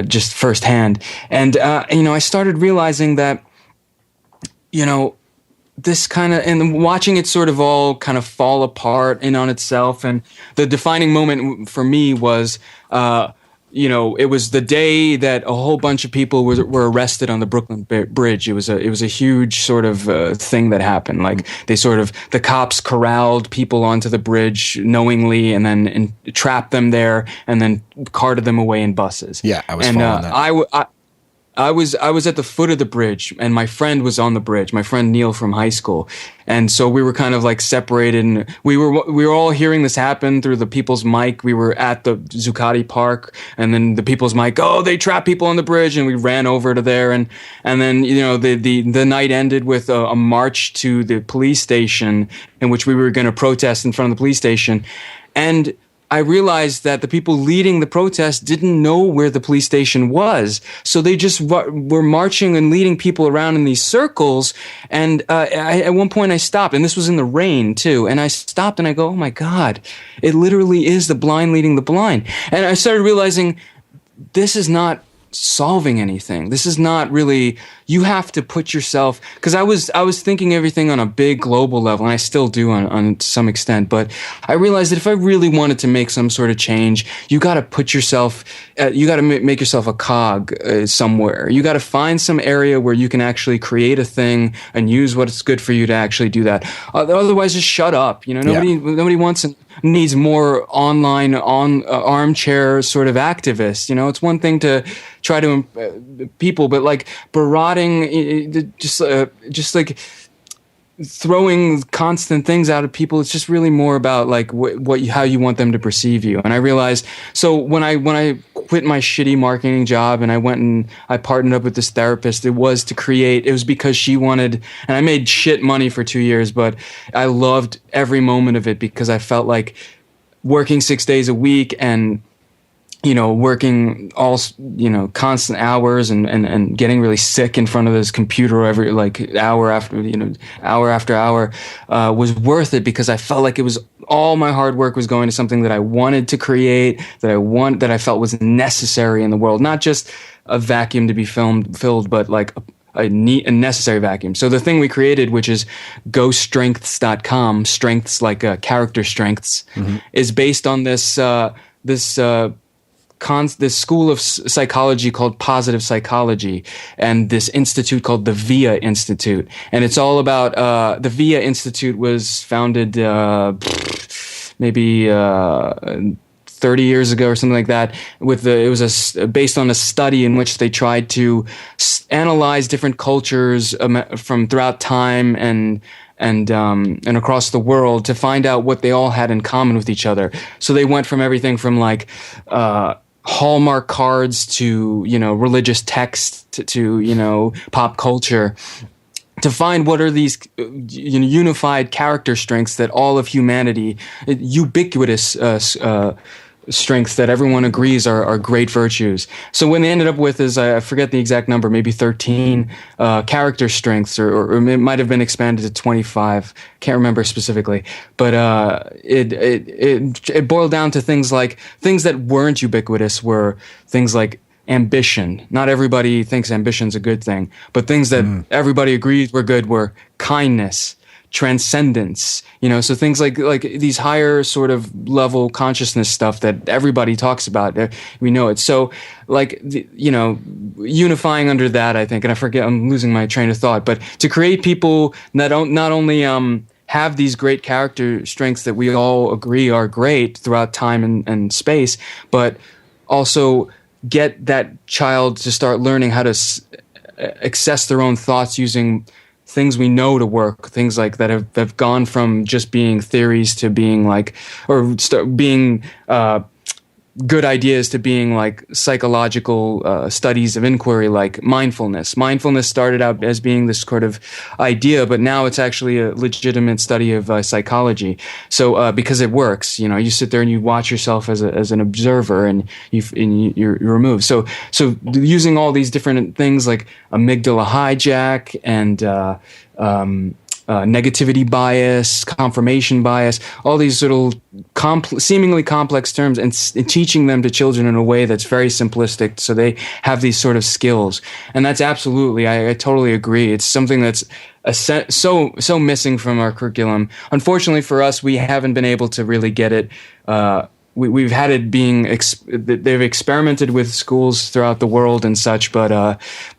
just firsthand. And, you know, I started realizing that, you know, this kind of, and watching it sort of all kind of fall apart in on itself. And the defining moment for me was, you know, it was the day that a whole bunch of people were arrested on the Brooklyn Bridge. It was a huge sort of thing that happened. Like the cops corralled people onto the bridge knowingly, and then trapped them there, and then carted them away in buses. Yeah, I was following that. I was at the foot of the bridge, and my friend was on the bridge. My friend Neil from high school, and so we were kind of like separated. And we were all hearing this happen through the People's Mic. We were at the Zuccotti Park, and then the People's Mic. Oh, they trapped people on the bridge, and we ran over to there. And then, you know, the night ended with a march to the police station, in which we were going to protest in front of the police station, and I realized that the people leading the protest didn't know where the police station was. So they just were marching and leading people around in these circles. And at one point I stopped, and this was in the rain too. And I stopped and I go, oh my God, it literally is the blind leading the blind. And I started realizing this is not solving anything. This is not really, you have to put yourself, because I was thinking everything on a big global level, and I still do on some extent, but I realized that if I really wanted to make some sort of change, you got to put yourself, you got to make yourself a cog somewhere. You got to find some area where you can actually create a thing and use what's good for you to actually do that. Otherwise, just shut up. You know, nobody wants needs more online armchair sort of activists. It's one thing to try to people, but like barraging, just like throwing constant things out of people, it's just really more about like how you want them to perceive you. And I realized, so when I quit my shitty marketing job and I went and I partnered up with this therapist, it was because she wanted, and I made shit money for 2 years, but I loved every moment of it because I felt like working 6 days a week and working all, constant hours and getting really sick in front of this computer every hour after hour, was worth it because I felt like it was all my hard work was going to something that I wanted to create, that I felt was necessary in the world, not just a vacuum to be filled, but like a necessary vacuum. So the thing we created, which is GoStrengths.com, strengths like character strengths, is based on this school of psychology called positive psychology, and this institute called the VIA Institute. And it's all about, the VIA Institute was founded maybe 30 years ago or something like that. It was based on a study in which they tried to analyze different cultures from throughout time and across the world to find out what they all had in common with each other. So they went from everything from like Hallmark cards to religious text to pop culture, to find what are these unified character strengths that all of humanity, ubiquitous strengths that everyone agrees are great virtues. So what they ended up with is, I forget the exact number, maybe 13 character strengths, or it might have been expanded to 25. Can't remember specifically, but it boiled down to things that weren't ubiquitous were things like ambition. Not everybody thinks ambition's a good thing, but things that everybody agrees were good were kindness, transcendence, so things like these higher sort of level consciousness stuff that everybody talks about. We know it. So unifying under that, I think, and I forget, I'm losing my train of thought, but to create people that not only have these great character strengths that we all agree are great throughout time and space, but also get that child to start learning how to access their own thoughts using things we know to work, things like that have gone from just being theories to being being good ideas to being like psychological studies of inquiry, like mindfulness. Mindfulness started out as being this sort of idea, but now it's actually a legitimate study of psychology. So because it works, you sit there and you watch yourself as an observer, and you're removed. So using all these different things like amygdala hijack and negativity bias, confirmation bias, all these little seemingly complex terms, and teaching them to children in a way that's very simplistic so they have these sort of skills. And that's absolutely, I totally agree. It's something that's so missing from our curriculum. Unfortunately for us, we haven't been able to really get it. We've had it being they've experimented with schools throughout the world and such, but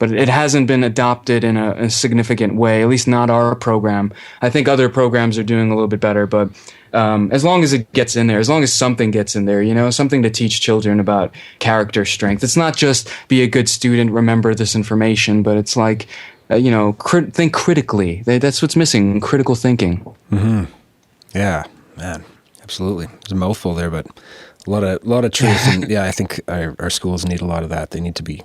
it hasn't been adopted in a significant way. At least not our program. I think other programs are doing a little bit better, but as long as it gets in there, as long as something gets in there, something to teach children about character strength. It's not just be a good student, remember this information, but it's like think critically. That's what's missing: critical thinking. Mm-hmm. Yeah, man. Absolutely. There's a mouthful there, but a lot of truth. And yeah, I think our schools need a lot of that. They need to be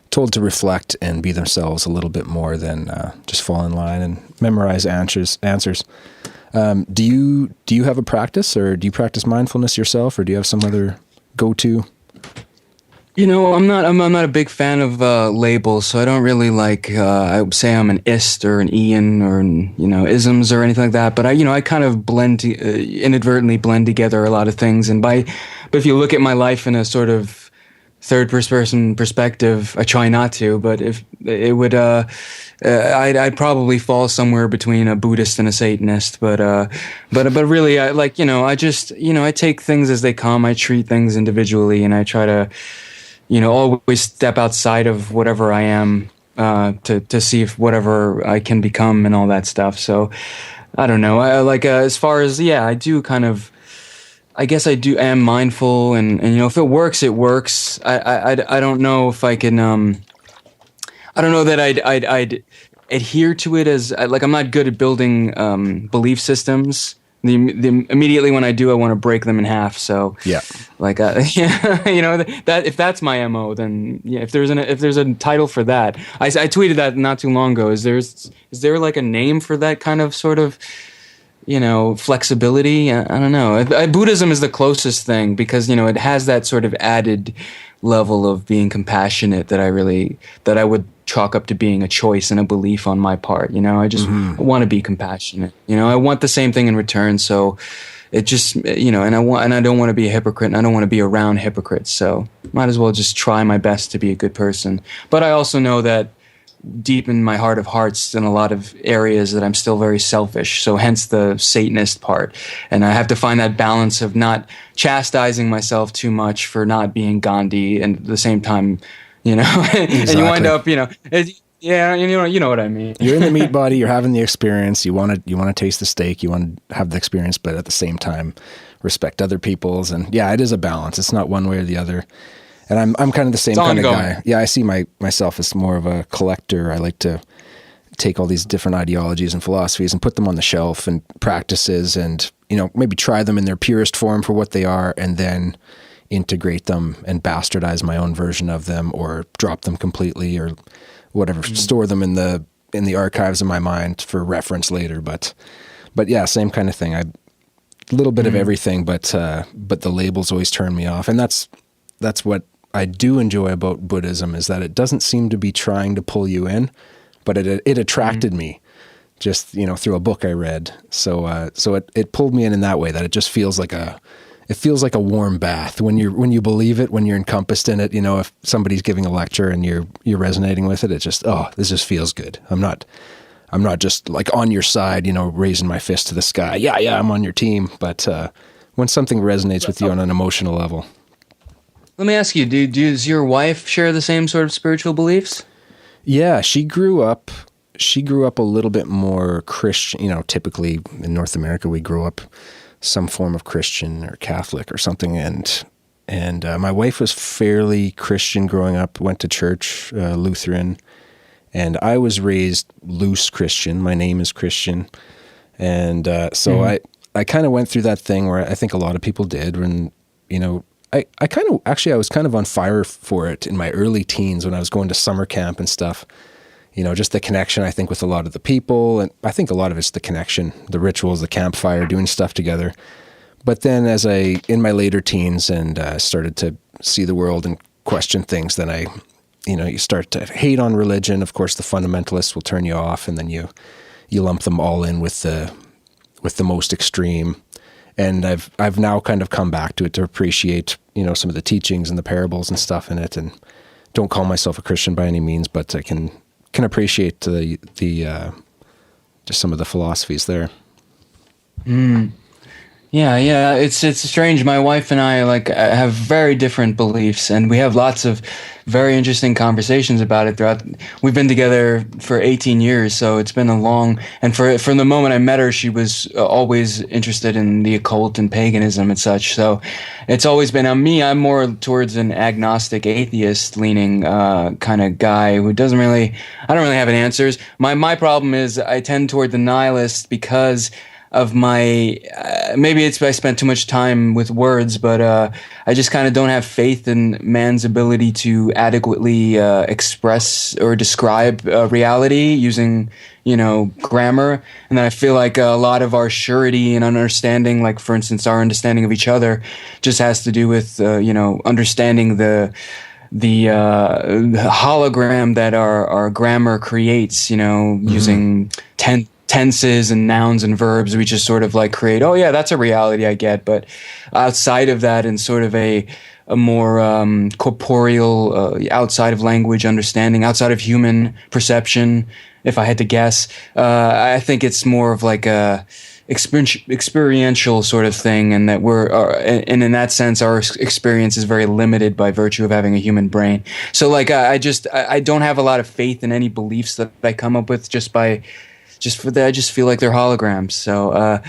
told to reflect and be themselves a little bit more than just fall in line and memorize answers. Do you have a practice, or do you practice mindfulness yourself, or do you have some other go-to? I'm not a big fan of labels, so I don't really I would say I'm an ist or an Ian or isms or anything like that. But I kind of inadvertently blend together a lot of things. But if you look at my life in a sort of third person perspective, I try not to. But if it would, I'd probably fall somewhere between a Buddhist and a Satanist. But really, I take things as they come. I treat things individually, and I try to always step outside of whatever I am to see if whatever I can become and all that stuff. So I don't know. As far as, I do kind of I guess I am mindful, and if it works, it works. I don't know if I can. I don't know that I'd adhere to it as like I'm not good at building belief systems. The immediately when I do, I want to break them in half. So yeah, like that if that's my MO, then yeah. If there's a title for that, I tweeted that not too long ago. Is there like a name for that kind of sort of flexibility? I don't know. Buddhism is the closest thing because it has that sort of added level of being compassionate that I would chalk up to being a choice and a belief on my part. I just want to be compassionate. I want the same thing in return. So it just, and I don't want to be a hypocrite, and I don't want to be around hypocrites. So might as well just try my best to be a good person. But I also know that deep in my heart of hearts, in a lot of areas, that I'm still very selfish. So hence the Satanist part. And I have to find that balance of not chastising myself too much for not being Gandhi, and at the same time, Exactly. And you wind up, yeah, you know what I mean. You're in the meat body. You're having the experience. You want to taste the steak. You want to have the experience, but at the same time, respect other people's. And yeah, it is a balance. It's not one way or the other. And I'm kind of the same kind of guy. Yeah, I see myself as more of a collector. I like to take all these different ideologies and philosophies and put them on the shelf and practices, and maybe try them in their purest form for what they are, and then integrate them and bastardize my own version of them, or drop them completely, or whatever, store them in the archives of my mind for reference later. But yeah, same kind of thing. A little bit of everything, but the labels always turn me off. And that's what I do enjoy about Buddhism, is that it doesn't seem to be trying to pull you in, but it attracted me just, through a book I read. So it pulled me in that way, that it just feels like a warm bath when you believe it, when you're encompassed in it. If somebody's giving a lecture and you're resonating with it, it just, this just feels good. I'm not just like on your side, raising my fist to the sky. Yeah, I'm on your team. But when something resonates with you on an emotional level. Let me ask you, does your wife share the same sort of spiritual beliefs? Yeah, she grew up a little bit more Christian. Typically in North America, we grow up some form of Christian or Catholic or something. And my wife was fairly Christian growing up, went to church, Lutheran, and I was raised loose Christian. My name is Christian. And so I kind of went through that thing where I think a lot of people did when, I was kind of on fire for it in my early teens when I was going to summer camp and stuff. Just the connection, I think, with a lot of the people. And I think a lot of it's the connection, the rituals, the campfire, doing stuff together. But then in my later teens and started to see the world and question things, then you start to hate on religion. Of course, the fundamentalists will turn you off, and then you lump them all in with the most extreme. And I've now kind of come back to it to appreciate, some of the teachings and the parables and stuff in it. And don't call myself a Christian by any means, but I can appreciate the just some of the philosophies there. Yeah. It's strange. My wife and I have very different beliefs, and we have lots of very interesting conversations about it we've been together for 18 years. So it's been a long, and from the moment I met her, she was always interested in the occult and paganism and such. So it's always been I'm more towards an agnostic, atheist leaning kind of guy who I don't really have any answers. My problem is I tend toward the nihilist because of my maybe it's I spent too much time with words, but I just kind of don't have faith in man's ability to adequately express or describe reality using grammar. And then I feel like a lot of our surety and understanding, like for instance our understanding of each other, just has to do with understanding the hologram that our grammar creates, using tenses and nouns and verbs. We just sort of create, oh yeah, that's a reality I get. But outside of that, and sort of a more corporeal, outside of language understanding, outside of human perception, if I had to guess, I think it's more of like a experiential sort of thing, and that and in that sense, our experience is very limited by virtue of having a human brain. So I don't have a lot of faith in any beliefs that I come up with just by I just feel like they're holograms. So,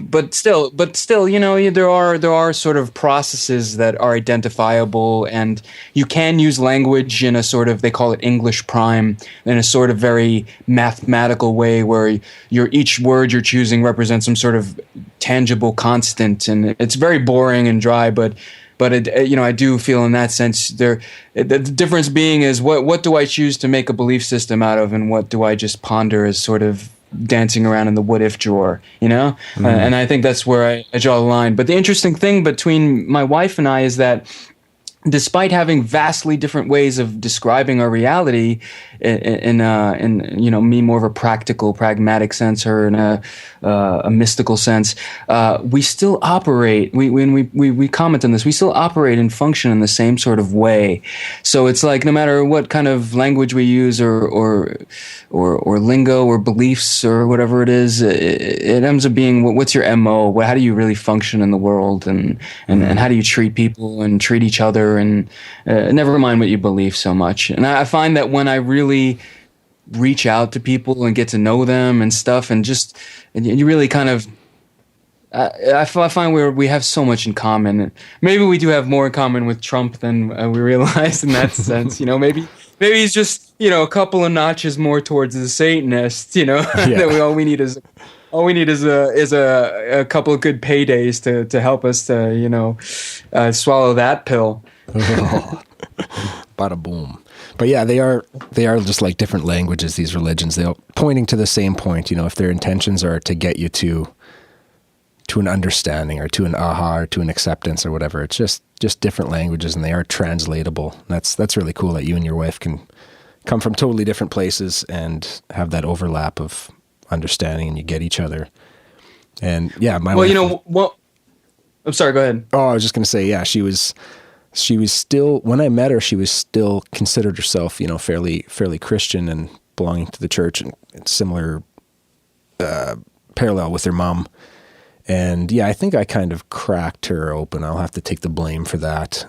but still, there are sort of processes that are identifiable, and you can use language in a sort of, they call it English prime, in a sort of very mathematical way where each word you're choosing represents some sort of tangible constant, and it's very boring and dry, but I do feel in that sense the difference being is what do I choose to make a belief system out of, and what do I just ponder as sort of dancing around in the what if drawer, and I think that's where I draw the line. But the interesting thing between my wife and I is that despite having vastly different ways of describing our reality, in me more of a practical, pragmatic sense, her in a mystical sense, we still operate. We comment on this. We still operate and function in the same sort of way. So it's like no matter what kind of language we use, or lingo, or beliefs, or whatever it is, it ends up being what's your MO? How do you really function in the world, and how do you treat people and treat each other? And never mind what you believe so much. And I find that when I really reach out to people and get to know them and stuff, and you really kind of, I find we have so much in common. Maybe we do have more in common with Trump than we realize in that sense. Maybe he's just a couple of notches more towards the Satanist. That all we need is a couple of good paydays to help us to swallow that pill. Bada boom. But yeah, they are just like different languages, these religions. They're pointing to the same point. If their intentions are to get you to an understanding, or to an aha, or to an acceptance, or whatever, it's just different languages, and they are translatable. That's really cool that you and your wife can come from totally different places and have that overlap of understanding, and you get each other. And yeah, my wife, I'm sorry, go ahead. Oh, I was just going to say, yeah, she was still, when I met her, she was still considered herself, fairly Christian and belonging to the church, and similar parallel with her mom. And yeah, I think I kind of cracked her open. I'll have to take the blame for that.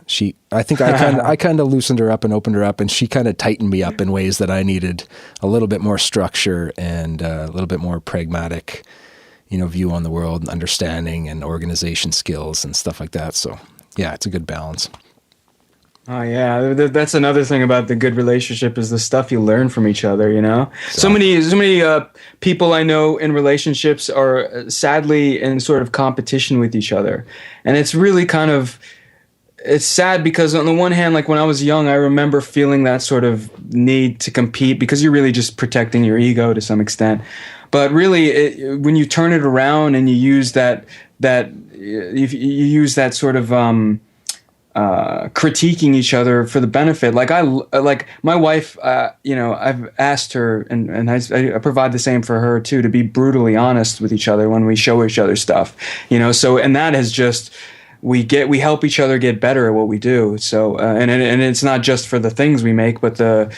I think I kind of loosened her up and opened her up, and she kind of tightened me up in ways that I needed a little bit more structure and a little bit more pragmatic, view on the world, and understanding and organization skills and stuff like that. So yeah, it's a good balance. Oh yeah, that's another thing about the good relationship, is the stuff you learn from each other. So many people I know in relationships are sadly in sort of competition with each other, and it's really it's sad, because on the one hand, like when I was young, I remember feeling that sort of need to compete, because you're really just protecting your ego to some extent. But really, when you turn it around and you use that sort of critiquing each other for the benefit. Like my wife, I've asked her, and I provide the same for her too, to be brutally honest with each other when we show each other stuff. So, and that is just, we help each other get better at what we do. So, and it's not just for the things we make, but the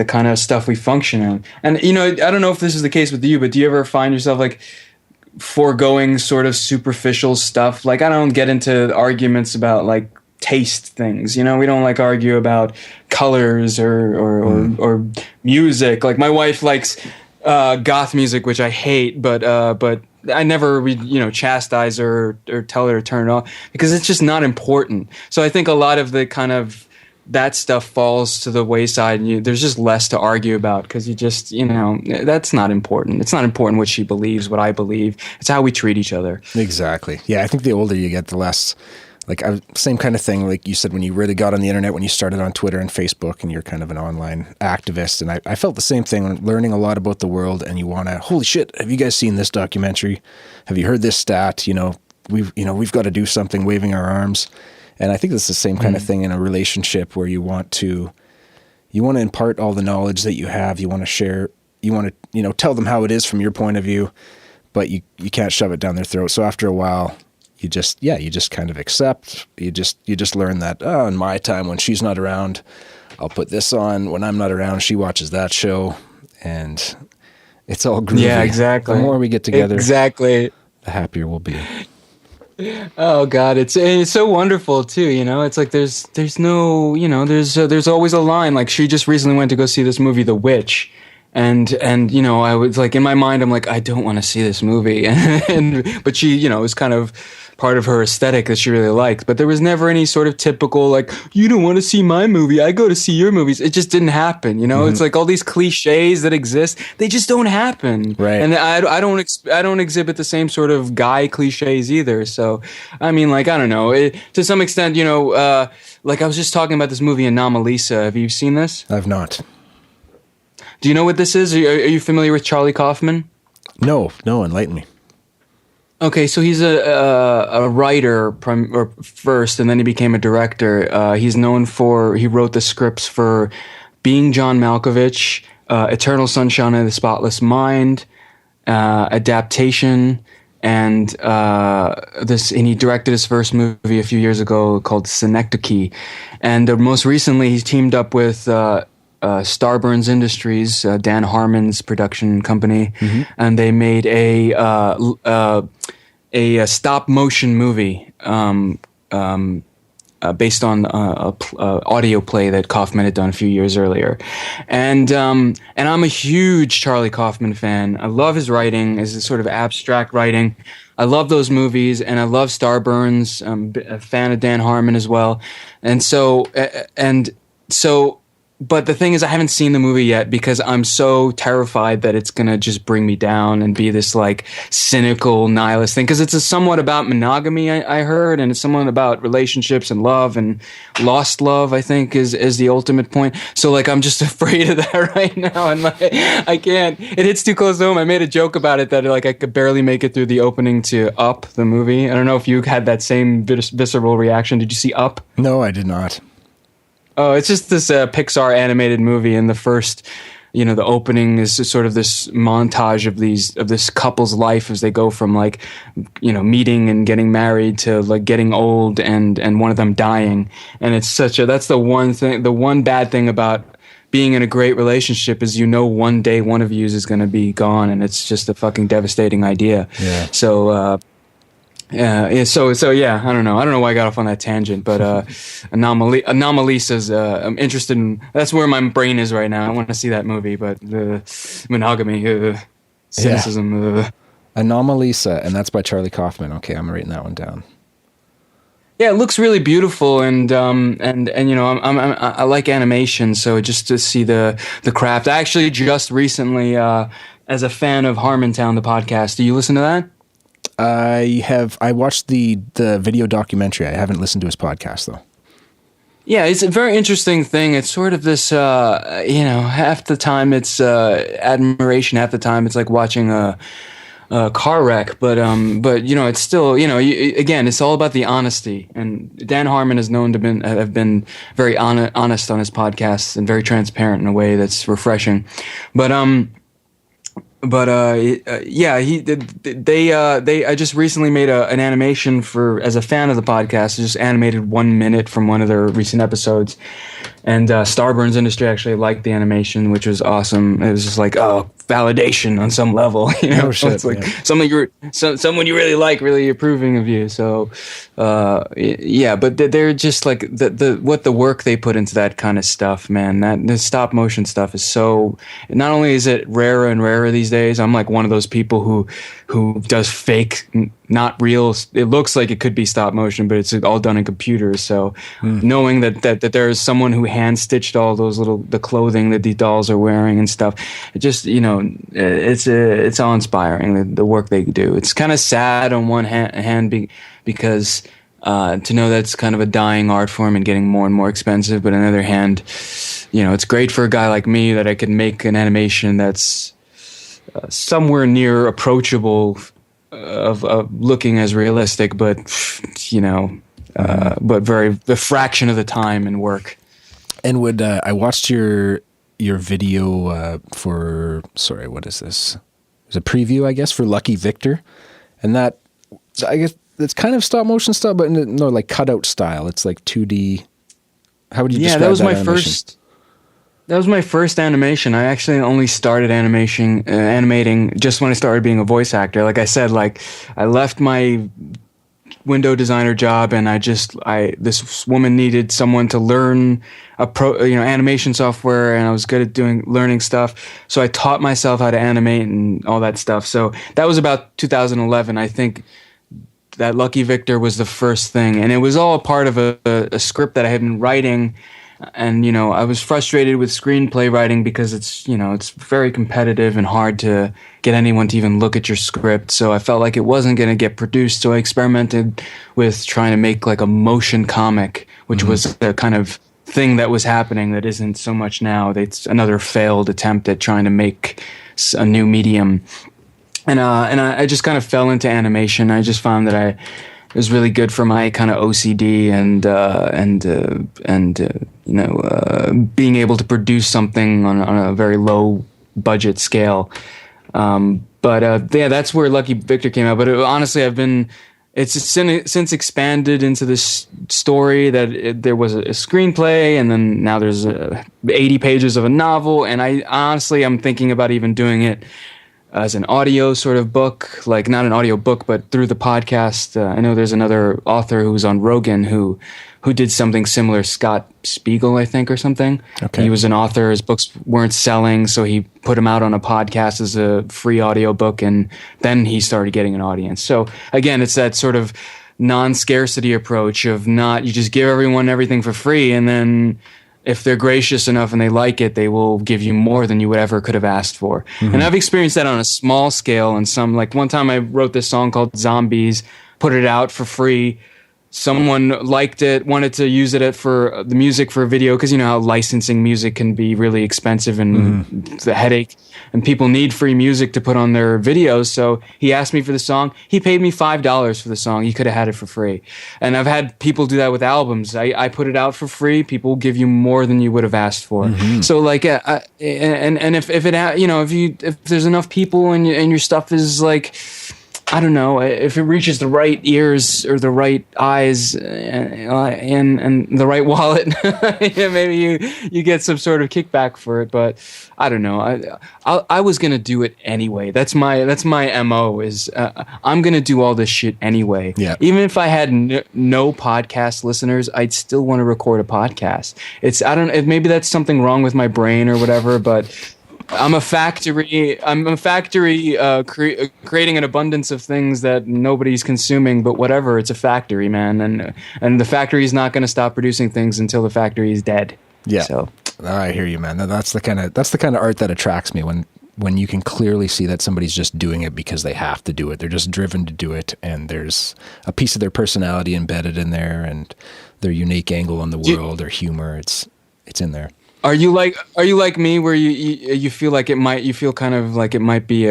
kind of stuff we function in. And I don't know if this is the case with you, but do you ever find yourself like foregoing sort of superficial stuff? Like, I don't get into arguments about like taste things, we don't like argue about colors or music. Like my wife likes goth music, which I hate, but I never chastise her or tell her to turn it off, because it's just not important. So I think a lot of the kind of that stuff falls to the wayside, and there's just less to argue about, because you just that's not important. It's not important what she believes, what I believe. It's how we treat each other. Exactly. Yeah, I think the older you get, the less. Like, same kind of thing, like you said, when you really got on the internet, when you started on Twitter and Facebook, and you're kind of an online activist. And I felt the same thing when learning a lot about the world, and you want to, holy shit, have you guys seen this documentary? Have you heard this stat? We've got to do something, waving our arms. And I think it's the same kind of thing in a relationship, where you want to impart all the knowledge that you have. You want to share, you want to, tell them how it is from your point of view, but you can't shove it down their throat. So after a while, you just kind of accept. You just learn that, in my time when she's not around, I'll put this on. When I'm not around, she watches that show, and it's all groovy. Yeah, exactly. The more we get together, exactly, the happier we'll be. Oh God, it's so wonderful too. It's like there's no, there's always a line. Like, she just recently went to go see this movie, The Witch. and you know, I was like, in my mind, I'm like, I don't want to see this movie, but she, you know, it was kind of part of her aesthetic that she really liked, but there was never any sort of typical like, you don't want to see my movie, I go to see your movies. It just didn't happen, you know. It's like all these cliches that exist, they just don't happen, right? And I don't exhibit the same sort of guy cliches either. So I mean, like, I don't know, to some extent, you know, like I was just talking about this movie Anomalisa. Have you seen this? I've not. Do you know what this is? Are you familiar with Charlie Kaufman? No, enlighten me. Okay, so he's a writer first, and then he became a director. He's known for, he wrote the scripts for Being John Malkovich, Eternal Sunshine of the Spotless Mind, Adaptation, and and he directed his first movie a few years ago called Synecdoche. And most recently, he's teamed up with Starburns Industries, Dan Harmon's production company, and they made a stop motion movie based on a audio play that Kaufman had done a few years earlier. And I'm a huge Charlie Kaufman fan. I love his writing, his sort of abstract writing. I love those movies, and I love Starburns. I'm a fan of Dan Harmon as well. And so but the thing is, I haven't seen the movie yet because I'm so terrified that it's going to just bring me down and be this like cynical nihilist thing. Because it's somewhat about monogamy, I heard, and it's somewhat about relationships and love and lost love, I think, is the ultimate point. So like, I'm just afraid of that right now. And I can't, it hits too close to home. I made a joke about it that like I could barely make it through the opening to Up, the movie. I don't know if you had that same visceral reaction. Did you see Up? No, I did not. Oh, it's just this Pixar animated movie, and the first, you know, the opening is sort of this montage of this couple's life as they go from like, you know, meeting and getting married to like getting old and one of them dying. And it's that's the one bad thing about being in a great relationship is, you know, one day one of you is going to be gone, and it's just a fucking devastating idea. Yeah. So, so yeah, I don't know why I got off on that tangent, but Anomalisa's, I'm interested in, that's where my brain is right now. I want to see that movie, but monogamy, cynicism. Anomalisa, and that's by Charlie Kaufman. Okay, I'm writing that one down. Yeah, it looks really beautiful, and you know, I like animation, so just to see the craft. I actually just recently, as a fan of Harmontown, the podcast, do you listen to that? I watched the video documentary. I haven't listened to his podcast though. Yeah, it's a very interesting thing. It's sort of this, you know, half the time it's admiration, half the time it's like watching a car wreck. But you know, it's still, you know, again, it's all about the honesty. And Dan Harmon is known to have been very honest on his podcasts and very transparent in a way that's refreshing. Yeah, I just recently made an animation as a fan of the podcast, just animated 1 minute from one of their recent episodes. And Starburns Industry actually liked the animation, which was awesome. It was just like, oh, validation on some level, you know. Oh, shit, it's like someone you really like, really approving of you. So, yeah, but they're just like the work they put into that kind of stuff, man. That the stop motion stuff is so. Not only is it rarer and rarer these days, I'm like one of those people who does fake, not real. It looks like it could be stop motion, but it's all done in computers. So knowing that there is someone who hand stitched all those the clothing that these dolls are wearing and stuff, it just, you know, it's all inspiring, the work they do. It's kind of sad on one hand because to know that's kind of a dying art form and getting more and more expensive, but on the other hand, you know, it's great for a guy like me that I can make an animation that's somewhere near approachable of looking as realistic, but you know, but the fraction of the time and work. And would I watched your video for, sorry, what is this? It was a preview, I guess, for Lucky Victor, and that, I guess it's kind of stop motion stuff, but no, like cutout style. It's like 2D. How would you describe that? That was my animation? That was my first animation. I actually only started animating just when I started being a voice actor. Like I said, like I left my window designer job, and this woman needed someone to learn animation software, and I was good at learning stuff. So I taught myself how to animate and all that stuff. So that was about 2011. I think that Lucky Victor was the first thing, and it was all part of a script that I had been writing. And, I was frustrated with screenplay writing because it's very competitive and hard to get anyone to even look at your script. So I felt like it wasn't going to get produced. So I experimented with trying to make like a motion comic, which was the kind of thing that was happening that isn't so much now. It's another failed attempt at trying to make a new medium. And I just kind of fell into animation. I just found that it was really good for my kind of OCD and being able to produce something on a very low budget scale. That's where Lucky Victor came out. But honestly, it's since expanded into this story that there was a screenplay, and then now there's 80 pages of a novel. And I'm thinking about even doing it as an audio sort of book, like not an audio book, but through the podcast. I know there's another author who was on Rogan who did something similar, Scott Spiegel, I think, or something. Okay. He was an author. His books weren't selling, so he put them out on a podcast as a free audio book, and then he started getting an audience. So again, it's that sort of non-scarcity approach of you just give everyone everything for free, and then if they're gracious enough and they like it, they will give you more than you would ever could have asked for. Mm-hmm. And I've experienced that on a small scale. And like one time I wrote this song called Zombies, put it out for free. Someone liked it, wanted to use it for the music for a video, because you know how licensing music can be really expensive and the headache, and people need free music to put on their videos. So he asked me for the song. He paid me $5 for the song. He could have had it for free. And I've had people do that with albums. I put it out for free. People will give you more than you would have asked for. Mm-hmm. So like, if there's enough people and your stuff is like, I don't know, if it reaches the right ears or the right eyes and the right wallet, maybe you get some sort of kickback for it. But I don't know. I was gonna do it anyway. That's my MO. Is I'm gonna do all this shit anyway. Yeah. Even if I had no podcast listeners, I'd still want to record a podcast. Maybe that's something wrong with my brain or whatever, but I'm a factory creating an abundance of things that nobody's consuming, but whatever, it's a factory, man. And the factory is not going to stop producing things until the factory is dead. Yeah. So I hear you, man. That's the kind of art that attracts me, when you can clearly see that somebody's just doing it because they have to do it. They're just driven to do it, and there's a piece of their personality embedded in there, and their unique angle on the world, their humor. It's in there. Are you like me, where you feel like you feel kind of like it might be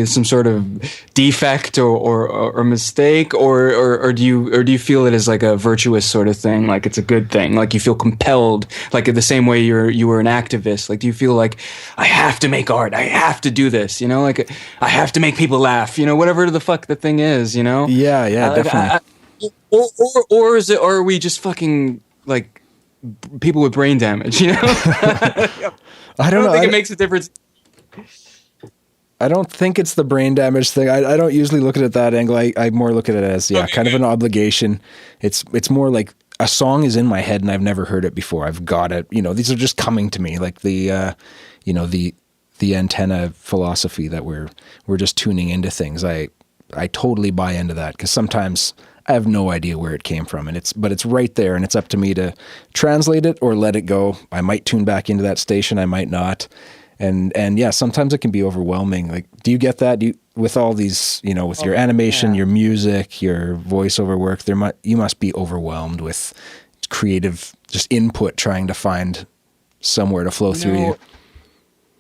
some sort of defect or mistake, or do you feel it as like a virtuous sort of thing, like it's a good thing, like you feel compelled, like in the same way you were an activist, like do you feel like I have to make art, I have to do this, like I have to make people laugh, whatever the fuck the thing is, Yeah, definitely. Or is it, or are we just fucking like people with brain damage, I don't know. think it makes a difference. I don't think it's the brain damage thing. I don't usually look at it that angle. I more look at it as kind of an obligation. It's more like a song is in my head and I've never heard it before. I've got it. These are just coming to me, like the antenna philosophy that we're just tuning into things. I totally buy into that, because sometimes I have no idea where it came from, but it's right there, and it's up to me to translate it or let it go. I might tune back into that station, I might not. And yeah, sometimes it can be overwhelming. Like, do you get that? With all these, with your animation, your music, your voiceover work, you must be overwhelmed with creative just input, trying to find somewhere to flow through you.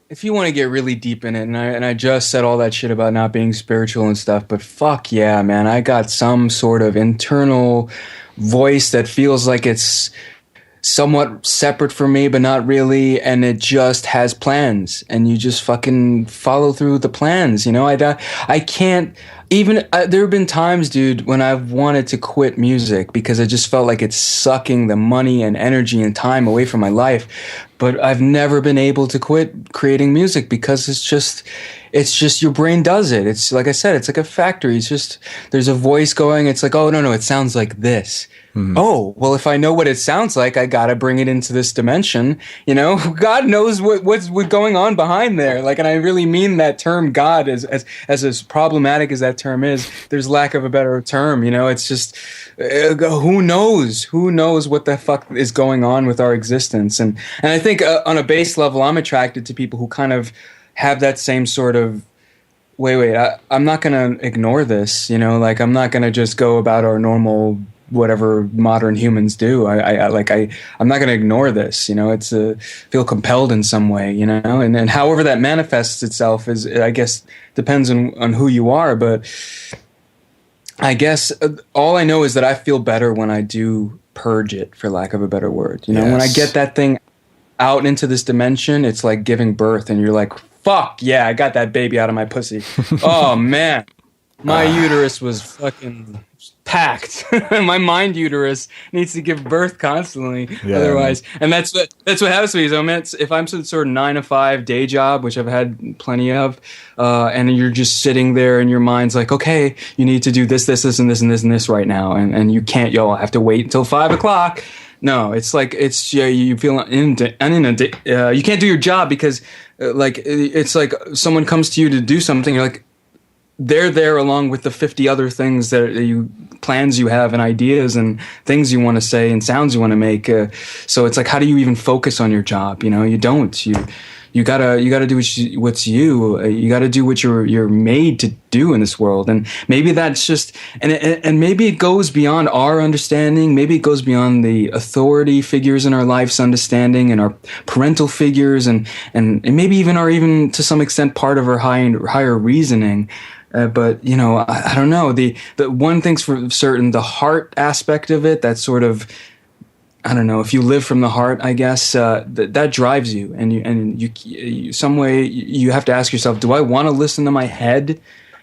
If you want to get really deep in it, and I just said all that shit about not being spiritual and stuff, but fuck yeah, man, I got some sort of internal voice that feels like it's somewhat separate from me, but not really, and it just has plans, and you just fucking follow through the plans, I can't. even there have been times, dude, when I've wanted to quit music because I just felt like it's sucking the money and energy and time away from my life. But I've never been able to quit creating music because it's just your brain does it. It's like I said, it's like a factory. It's just, there's a voice going. It's like, oh, no, it sounds like this. Mm-hmm. Oh, well, if I know what it sounds like, I got to bring it into this dimension. You know, God knows what's going on behind there. Like, and I really mean that term God as problematic as that term is. There's lack of a better term. You know, it's just, who knows what the fuck is going on with our existence. And I think on a base level, I'm attracted to people who kind of have that same sort of, I'm not going to ignore this. You know, like, I'm not going to just go about our normal whatever modern humans do. I'm not going to ignore this, you know, it's feel compelled in some way, you know, and however that manifests itself is, I guess, depends on who you are. But I guess all I know is that I feel better when I do purge it, for lack of a better word. You know, When I get that thing out into this dimension, it's like giving birth and you're like, fuck yeah, I got that baby out of my pussy. Oh man, my uterus was fucking packed. My mind uterus needs to give birth constantly, otherwise. And that's what happens to me. So, man, if I'm some sort of 9-to-5 day job, which I've had plenty of, and you're just sitting there and your mind's like, okay, you need to do this, and this right now, and you can't. You'll have to wait until 5 o'clock. No, it's like you feel inundated. You can't do your job because, it's like someone comes to you to do something. You're like, they're there along with the 50 other things plans you have and ideas and things you want to say and sounds you want to make. So it's like, how do you even focus on your job? You know, you don't. You gotta do what's you. You gotta do what you're made to do in this world. And maybe that's just and maybe it goes beyond our understanding. Maybe it goes beyond the authority figures in our life's understanding and our parental figures and maybe even to some extent part of our higher reasoning. But, you know, I don't know. The one thing's for certain, the heart aspect of it, that sort of, I don't know, if you live from the heart, I guess, that drives you. And you some way you have to ask yourself, do I want to listen to my head?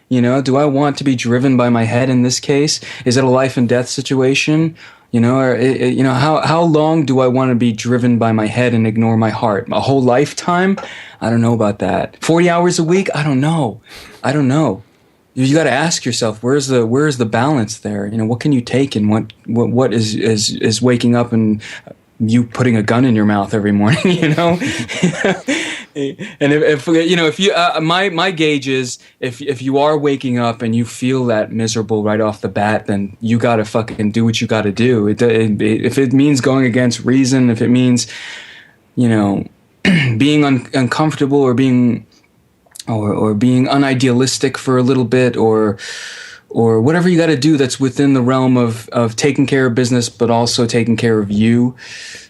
You know, do I want to be driven by my head in this case? Is it a life and death situation? You know, or, you know, how long do I want to be driven by my head and ignore my heart? A whole lifetime? I don't know about that. 40 hours a week? I don't know. You got to ask yourself, where's the balance there? You know, what can you take, and what is waking up and you putting a gun in your mouth every morning? You know, and if you know, if you my gauge is if you are waking up and you feel that miserable right off the bat, then you got to fucking do what you got to do. If it means going against reason, if it means, you know, being uncomfortable or being unidealistic for a little bit, or whatever you got to do that's within the realm of taking care of business, but also taking care of you.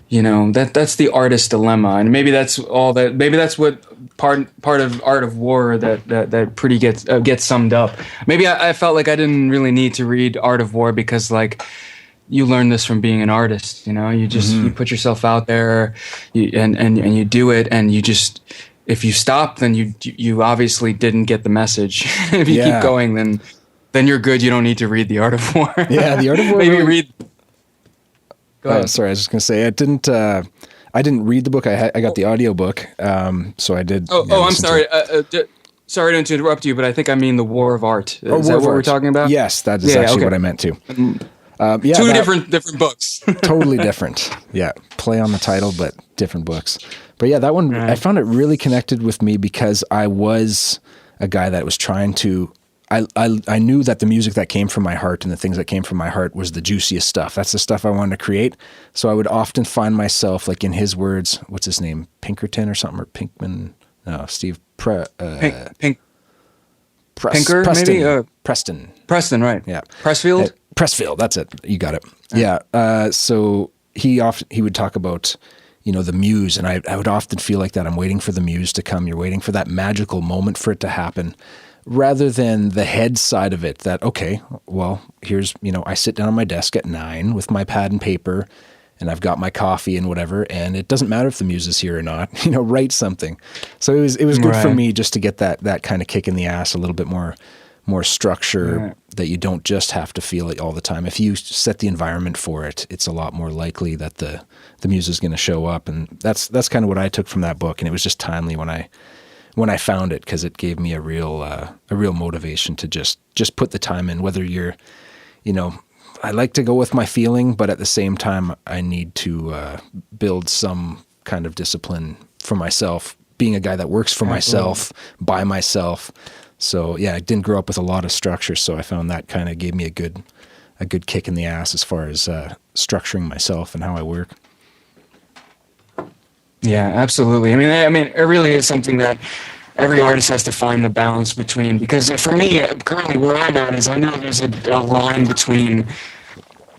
You know, that's the artist dilemma, and maybe that's all that. Maybe that's what part of Art of War that pretty gets summed up. Maybe I felt like I didn't really need to read Art of War because, like, you learn this from being an artist. You know, you just you put yourself out there, and you do it, and you just. If you stop, then you obviously didn't get the message. If you keep going, then you're good. You don't need to read The Art of War. Yeah, The Art of War. Maybe read. Go ahead. Sorry, I was just gonna say I didn't read the book. I got the audiobook, so I did. I'm sorry. Sorry to interrupt you, but I think I mean The War of Art. Is that what we're talking about? Yes, that is actually what I meant too. Two different books. Totally different. Yeah, play on the title, but different books. But yeah, that one, right. I found it really connected with me because I was a guy that was trying to, I knew that the music that came from my heart and the things that came from my heart was the juiciest stuff. That's the stuff I wanted to create. So I would often find myself, like in his words, what's his name? Pinkerton or something, or Pinkman? No, Steve Pinker, Preston, maybe? Preston, right. Yeah. Pressfield? Pressfield, that's it. You got it. Yeah. So he would talk about, you know, the muse, and I would often feel like that. I'm waiting for the muse to come. You're waiting for that magical moment for it to happen, rather than the head side of it that, okay, well, here's, you know, I sit down on my desk at 9 with my pad and paper, and I've got my coffee and whatever, and it doesn't matter if the muse is here or not, you know, write something. So it was good for me just to get that kind of kick in the ass a little bit more more structure, that you don't just have to feel it all the time. If you set the environment for it, it's a lot more likely that the muse is going to show up. And that's kind of what I took from that book. And it was just timely when I found it, because it gave me a real motivation to just put the time in, whether you're, I like to go with my feeling, but at the same time, I need to build some kind of discipline for myself, being a guy that works for myself, by myself. So yeah, I didn't grow up with a lot of structure, so I found that kind of gave me a good kick in the ass as far as structuring myself and how I work. Yeah, absolutely. I mean, it really is something that every artist has to find the balance between, because for me, currently where I'm at is I know there's a line between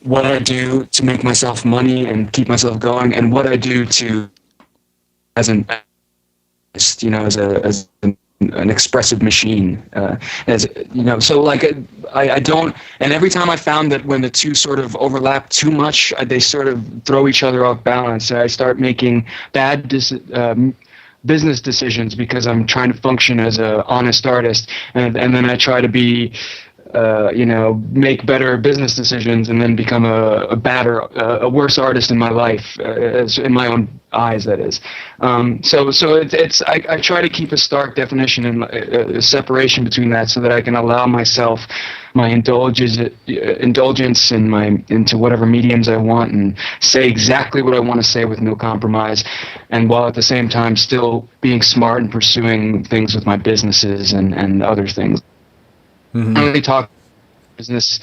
what I do to make myself money and keep myself going, and what I do as an expressive machine, so like I don't, and every time I found that when the two sort of overlap too much, they sort of throw each other off balance. I start making bad business decisions because I'm trying to function as an honest artist, and then I try to be make better business decisions, and then become a worse artist in my life, in my own eyes, that is. I try to keep a stark definition and a separation between that, so that I can allow myself my indulgence into whatever mediums I want, and say exactly what I want to say with no compromise, and while at the same time still being smart and pursuing things with my businesses and other things. I only talk business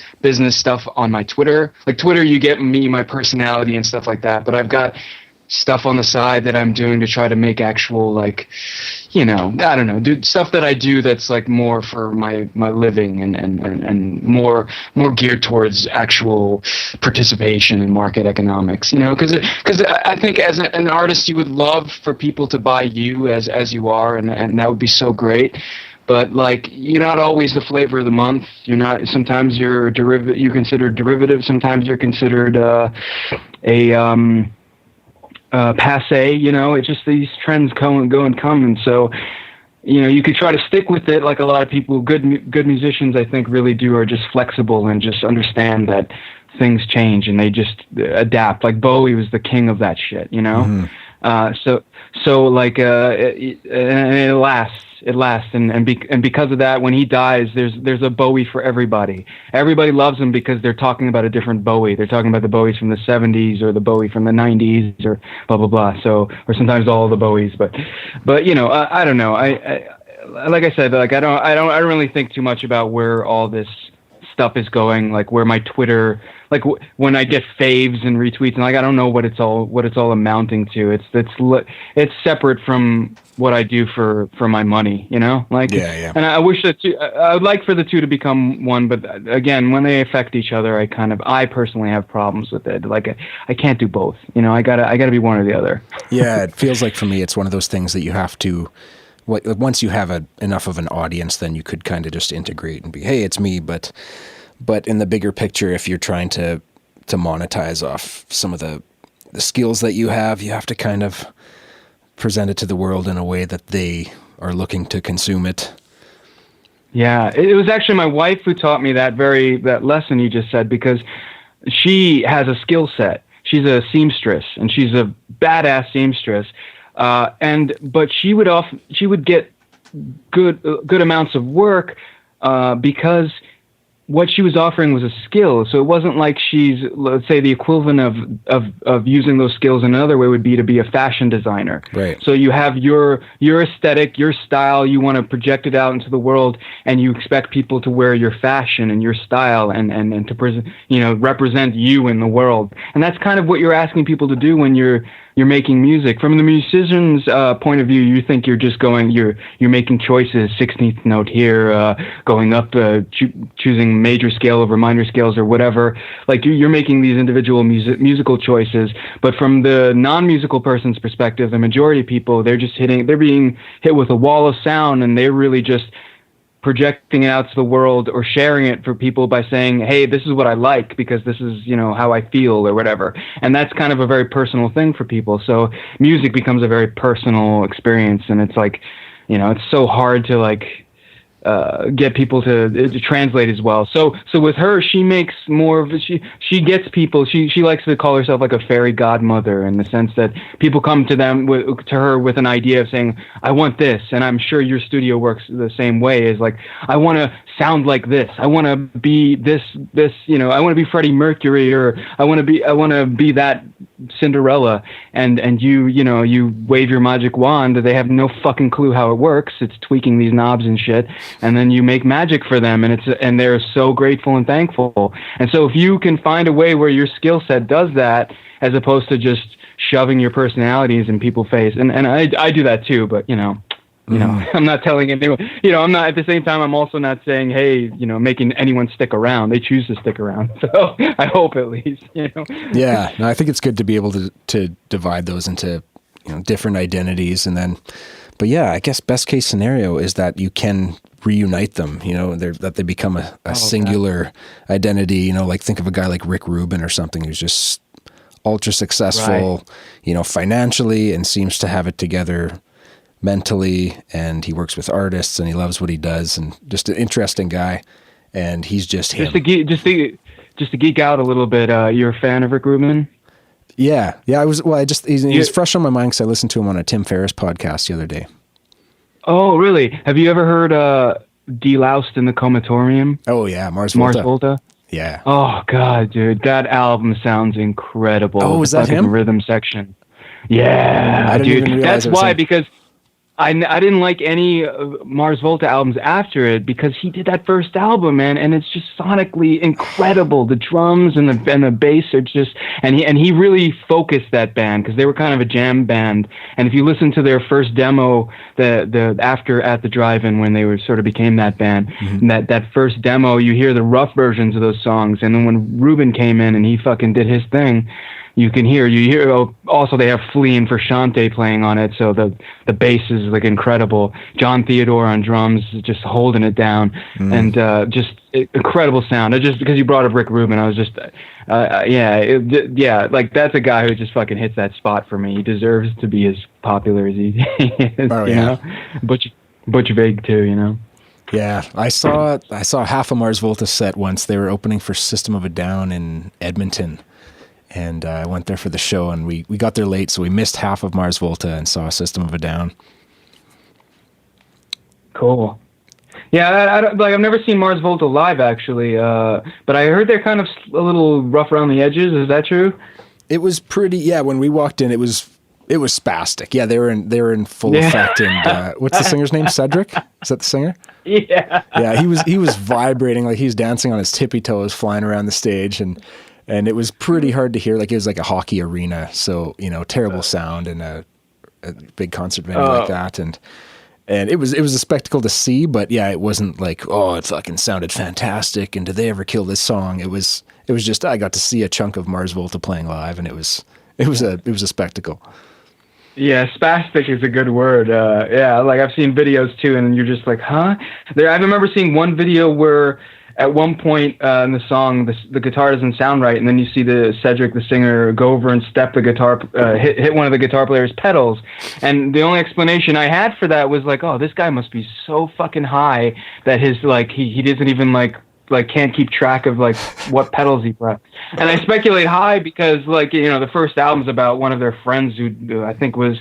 stuff on my Twitter. Like Twitter, you get me, my personality and stuff like that. But I've got stuff on the side that I'm doing to try to make actual, I don't know, do stuff that I do that's like more for my living and more geared towards actual participation in market economics. Because I think as an artist, you would love for people to buy you as you are, and that would be so great. But you're not always the flavor of the month. You're not. Sometimes you're you're considered derivative. Sometimes you're considered passe. It's just these trends go and come. And so, you could try to stick with it. Like a lot of people, good musicians, I think, really are just flexible and just understand that things change and they just adapt. Like Bowie was the king of that shit. Mm-hmm. It lasts. It lasts, and because of that, when he dies, there's a Bowie for everybody. Everybody loves him because they're talking about a different Bowie. They're talking about the Bowies from the 70s or the Bowie from the 90s or blah blah blah. So, or sometimes all the Bowies, but I don't know. I like I said, I don't really think too much about where all this stuff is going. Like where my Twitter, when I get faves and retweets, and I don't know what it's all amounting to. It's separate from what I do for my money, Yeah. And I wish I would like for the two to become one, but again, when they affect each other, I personally have problems with it. I can't do both, I gotta be one or the other. Yeah, it feels like for me, it's one of those things that you have to, once you have enough of an audience, then you could kind of just integrate and be, hey, it's me, but in the bigger picture, if you're trying to monetize off some of the skills that you have to kind of present it to the world in a way that they are looking to consume it. Yeah, it was actually my wife who taught me that lesson you just said, because she has a skill set. She's a seamstress, and she's a badass seamstress. But she would get good amounts of work because what she was offering was a skill. So it wasn't like she's, let's say, the equivalent of using those skills in another way would be to be a fashion designer. Right. So you have your aesthetic, your style, you want to project it out into the world, and you expect people to wear your fashion and your style and to represent you in the world. And that's kind of what you're asking people to do when you're making music. From the musician's point of view, you think you're just you're making choices, 16th note here, going up, choosing major scale over minor scales or whatever. Like you're making these individual musical choices. But from the non-musical person's perspective, the majority of people, they're being hit with a wall of sound, and they're really just projecting it out to the world or sharing it for people by saying, hey, this is what I like because this is, how I feel or whatever. And that's kind of a very personal thing for people. So music becomes a very personal experience. And it's it's so hard to get people to translate as well. So with her, she makes more of she gets people. She likes to call herself like a fairy godmother, in the sense that people come to her with an idea of saying, I want this. And I'm sure your studio works the same way, is like, I want to sound like this. I want to be this, I want to be Freddie Mercury, or I want to be that Cinderella. And you wave your magic wand. They have no fucking clue how it works. It's tweaking these knobs and shit. And then you make magic for them, and they're so grateful and thankful. And so if you can find a way where your skill set does that, as opposed to just shoving your personalities in people's face, and I do that too, but I'm not telling anyone, I'm not, at the same time, I'm also not saying, hey, making anyone stick around. They choose to stick around. So I hope, at least, Yeah, no, I think it's good to be able to divide those into, different identities, and then, but yeah, I guess best case scenario is that you can reunite them, that they become a singular identity, like think of a guy like Rick Rubin or something, who's just ultra successful, financially, and seems to have it together mentally, and he works with artists and he loves what he does, and just an interesting guy, and he's just him. Just to geek out a little bit, you're a fan of Rick Rubin? Yeah, I was. Well, he's fresh on my mind because I listened to him on a Tim Ferriss podcast the other day. Oh, really? Have you ever heard Deloused in the Comatorium? Oh yeah, Mars Volta. Yeah. Oh god, dude, that album sounds incredible. Oh, is that him? Rhythm section. Yeah, dude. That's why, because I didn't like any Mars Volta albums after it, because he did that first album, man, and it's just sonically incredible. The drums and the bass are just, and he really focused that band, because they were kind of a jam band. And if you listen to their first demo, the after At the Drive-In, when they sort of became that band, that first demo, you hear the rough versions of those songs, and then when Rubin came in and he fucking did his thing, you hear also they have Flea and Frusciante playing on it, so the bass is like incredible. John Theodore on drums, just holding it down, and just incredible sound. Just because you brought up Rick Rubin, I was just like, that's a guy who just fucking hits that spot for me. He deserves to be as popular as he is. Oh, yeah. Butch Vig too, Yeah, I saw half a Mars Volta set once. They were opening for System of a Down in Edmonton. And I went there for the show, and we got there late, so we missed half of Mars Volta and saw System of a Down. Cool. Yeah, I've never seen Mars Volta live, actually, but I heard they're kind of a little rough around the edges. Is that true? It was pretty. Yeah, when we walked in, it was spastic. Yeah, they were in full effect. And what's the singer's name? Cedric? Is that the singer? Yeah. Yeah, he was vibrating, like he's dancing on his tippy toes, flying around the stage, and it was pretty hard to hear. Like, it was like a hockey arena, so terrible sound in a big concert venue like that, and it was a spectacle to see. But yeah, it wasn't like, oh, it fucking sounded fantastic, and did they ever kill this song? It was just, I got to see a chunk of Mars Volta playing live, and it was a spectacle. Yeah, spastic is a good word. Yeah, like I've seen videos too, and you're just like, huh? I remember seeing one video where, at one point in the song, the guitar doesn't sound right, and then you see Cedric, the singer, go over and step the guitar, hit one of the guitar player's pedals, and the only explanation I had for that was like, oh, this guy must be so fucking high that his he doesn't even like can't keep track of like what pedals he pressed. And I speculate high because the first album's about one of their friends who I think was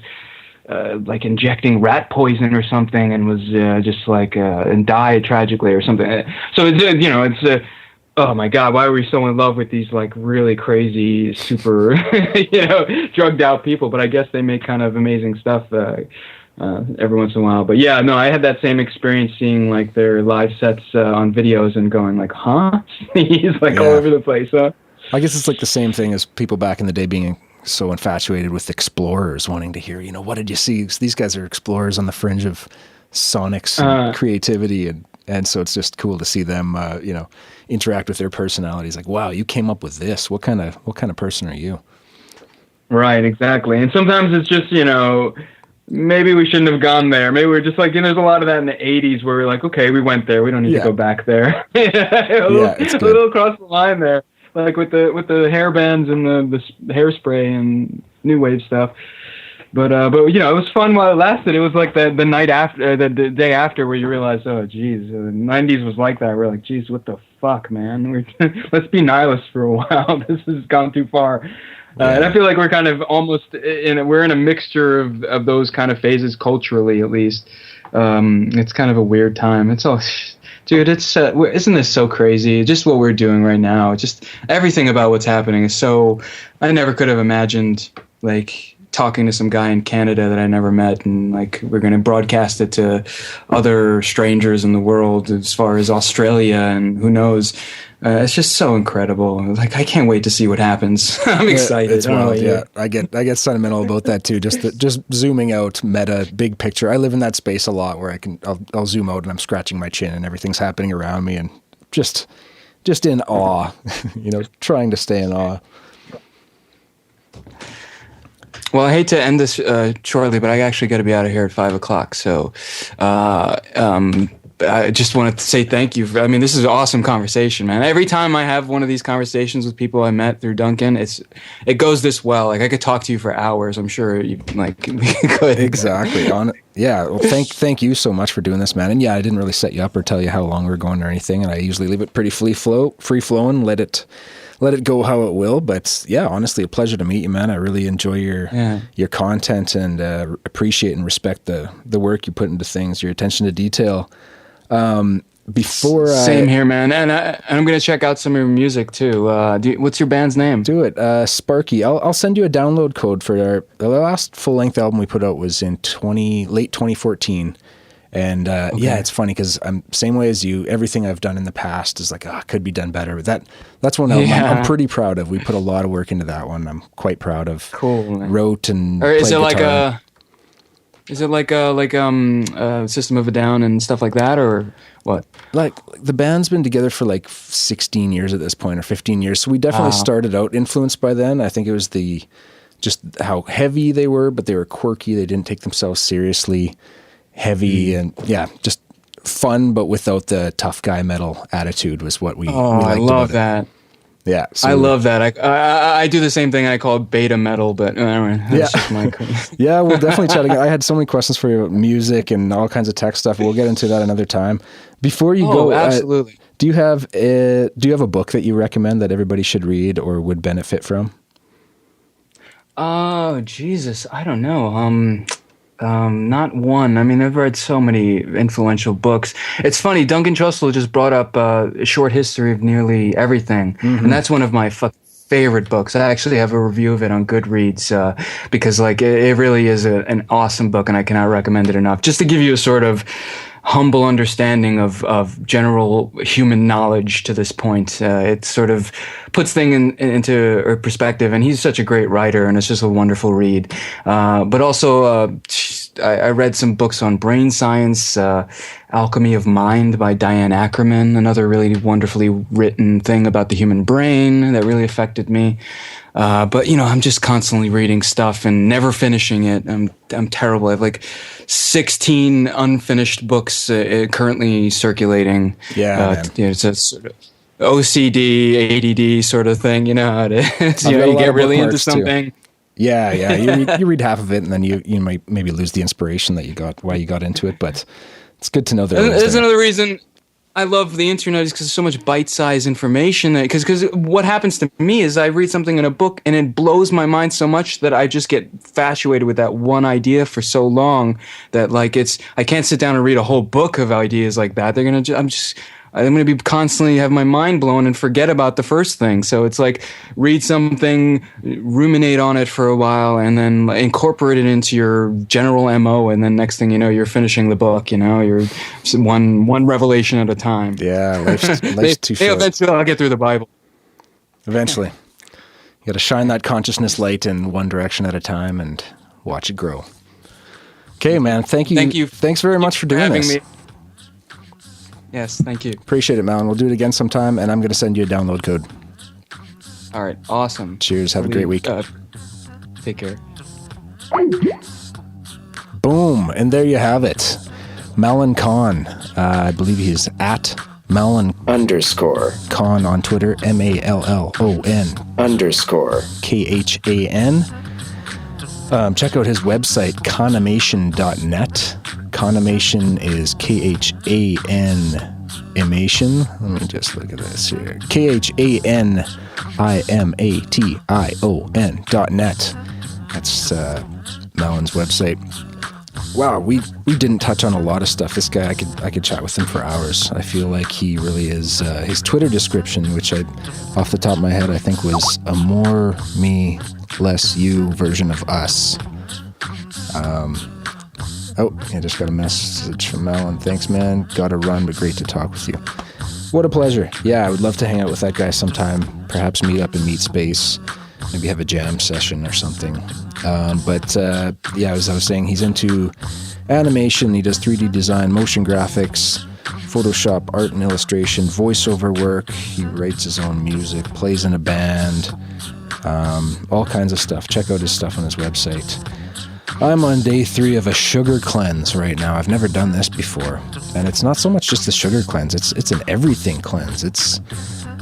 like injecting rat poison or something, and was just and died tragically or something. So it's oh my god, why are we so in love with these like really crazy, super drugged out people? But I guess they make kind of amazing stuff every once in a while. But yeah, no, I had that same experience seeing like their live sets on videos and going like, huh? He's like all over the place. Huh? I guess it's like the same thing as people back in the day being so infatuated with explorers, wanting to hear, what did you see? These guys are explorers on the fringe of sonics and creativity, and so it's just cool to see them, interact with their personalities. Like, wow, you came up with this. What kind of person are you? Right, exactly. And sometimes it's just, maybe we shouldn't have gone there. Maybe we're just like, there's a lot of that in the 80s where we're like, okay, we went there. We don't need to go back there. a little across the line there. Like with the hair bands and the hairspray and new wave stuff. But you know, it was fun while it lasted. It was like the night after, the day after, where you realize, oh, geez, the '90s was like that. We're like, geez, what the fuck, man? Let's be nihilists for a while. This has gone too far. And I feel like we're kind of almost we're in a mixture of those kind of phases culturally, at least. It's kind of a weird time. It's all, dude. It's isn't this so crazy? Just what we're doing right now. Just everything about what's happening is so. I never could have imagined like talking to some guy in Canada that I never met, and like we're going to broadcast it to other strangers in the world, as far as Australia and who knows. It's just so incredible. Like I can't wait to see what happens. I'm excited. It's wild. Yeah, I get sentimental about that too. Just zooming out, meta, big picture. I live in that space a lot where I'll zoom out and I'm scratching my chin and everything's happening around me and just in awe. You know, trying to stay in awe. Well, I hate to end this shortly, but I actually got to be out of here at 5:00. So, I just wanted to say thank you. I mean, this is an awesome conversation, man. Every time I have one of these conversations with people I met through Duncan, it goes this well. Like I could talk to you for hours. I'm sure we could. Exactly. Yeah. Well, thank you so much for doing this, man. And yeah, I didn't really set you up or tell you how long we're going or anything. And I usually leave it pretty free flowing, let it go how it will. But yeah, honestly, a pleasure to meet you, man. I really enjoy your content and appreciate and respect the work you put into things, your attention to detail. Same here, man. And I'm going to check out some of your music too. What's your band's name? Do it. Sparky. I'll send you a download code for the last full length album we put out was in late 2014. And yeah, it's funny because I'm same way as you. Everything I've done in the past is like, could be done better. But that's one album I'm pretty proud of. We put a lot of work into that one. I'm quite proud of. Cool. Man. Wrote and or is played it like guitar. Is it like System of a Down and stuff like that, or what? Like the band's been together for like 16 years at this point, or 15 years. So we definitely started out influenced by then. I think it was just how heavy they were, but they were quirky. They didn't take themselves seriously. Heavy and yeah, just fun, but without the tough guy metal attitude was what we. I love that. Yeah, so I love that. I do the same thing. I call it beta metal, but that's just my. Yeah, we'll definitely chat again. I had so many questions for you about music and all kinds of tech stuff. We'll get into that another time. Before you go, absolutely. Do you have a book that you recommend that everybody should read or would benefit from? Oh Jesus, I don't know. Not one. I mean, I've read so many influential books. It's funny, Duncan Trussell just brought up a short history of nearly everything. Mm-hmm. And that's one of my favorite books. I actually have a review of it on Goodreads because like it really is an awesome book and I cannot recommend it enough. Just to give you a sort of humble understanding of general human knowledge to this point. It sort of puts things into perspective, and he's such a great writer, and it's just a wonderful read. But also, I read some books on brain science, Alchemy of Mind by Diane Ackerman, another really wonderfully written thing about the human brain that really affected me. But you know, I'm just constantly reading stuff and never finishing it. I'm terrible. I have like 16 unfinished books currently circulating. Yeah, it's a sort of OCD, ADD sort of thing. You know how it is. You get really into something. Too. Yeah. You read half of it, and then you might maybe lose the inspiration that you got why you got into it. But it's good to know that. There's another reason I love the internet is because there's so much bite-sized information. Because what happens to me is I read something in a book and it blows my mind so much that I just get infatuated with that one idea for so long that like I can't sit down and read a whole book of ideas like that. I'm going to be constantly have my mind blown and forget about the first thing. So it's like read something, ruminate on it for a while, and then incorporate it into your general MO. And then next thing you know, you're finishing the book. You know, you're one revelation at a time. Yeah, life's too short. Eventually, I'll get through the Bible. Eventually, you got to shine that consciousness light in one direction at a time and watch it grow. Okay, man. Thank you. Thank you. Thanks very much for doing this. Me. Yes, thank you. Appreciate it, Mallon. We'll do it again sometime, and I'm going to send you a download code. All right, awesome. Cheers. Have a great week. Take care. Boom. And there you have it. Mallon Khan. I believe he's at Mallon _Khan on Twitter. MALLON _KHAN. Check out his website, Khanomation.net. Khanomation is K-H-A-N-imation. Let me just look at this here. Khanomation.net. That's Mallon's website. Wow, we didn't touch on a lot of stuff. This guy, I could chat with him for hours. I feel like he really is. His Twitter description, which off the top of my head, I think was a more me, less you version of us. I just got a message from Mallon. Thanks, man. Gotta run, but great to talk with you. What a pleasure. Yeah, I would love to hang out with that guy sometime. Perhaps meet up in Meet Space. Maybe have a jam session or something. As I was saying, he's into animation. He does 3D design, motion graphics, Photoshop, art and illustration, voiceover work. He writes his own music, plays in a band, all kinds of stuff. Check out his stuff on his website. I'm on day 3 of a sugar cleanse right now. I've never done this before. And it's not so much just the sugar cleanse. It's an everything cleanse.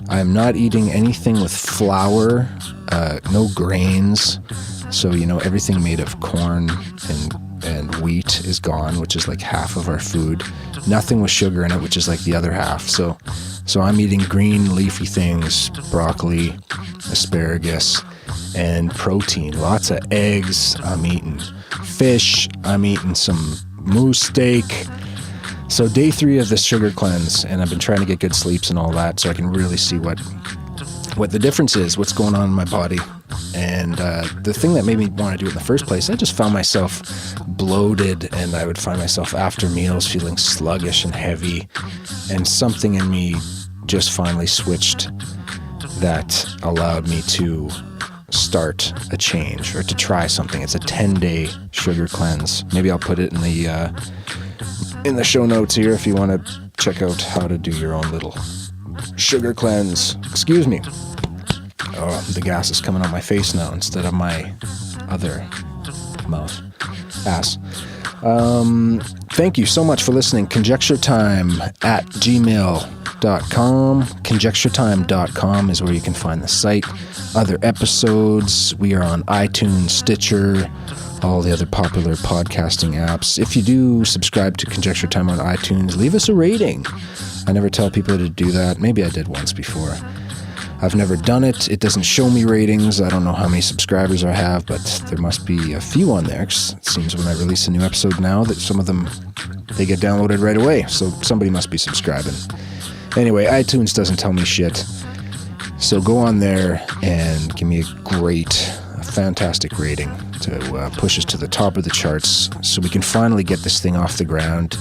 I'm not eating anything with flour, no grains. So, everything made of corn and wheat is gone, which is like half of our food. Nothing with sugar in it, which is like the other half. So I'm eating green leafy things, broccoli, asparagus, and protein. Lots of eggs. I'm eating fish. I'm eating some moose steak. So day 3 of this sugar cleanse, and I've been trying to get good sleeps and all that, so I can really see what the difference is, what's going on in my body. And the thing that made me want to do it in the first place, I just found myself bloated, and I would find myself after meals feeling sluggish and heavy, and something in me just finally switched that allowed me to start a change or to try something. It's a 10-day sugar cleanse. Maybe I'll put it in the show notes here if you want to check out how to do your own little sugar cleanse. Excuse me. Oh, the gas is coming on my face now instead of my other mouth. Ass. Thank you so much for listening. conjecturetime@gmail.com. conjecturetime.com is where you can find the site. Other episodes. We are on iTunes, Stitcher, all the other popular podcasting apps. If you do subscribe to Conjecture Time on iTunes, leave us a rating. I never tell people to do that. Maybe I did once before. I've never done it. It doesn't show me ratings. I don't know how many subscribers I have, but there must be a few on there. 'Cause it seems when I release a new episode now that some of them, they get downloaded right away. So somebody must be subscribing. Anyway, iTunes doesn't tell me shit. So go on there and give me a fantastic rating to push us to the top of the charts so we can finally get this thing off the ground.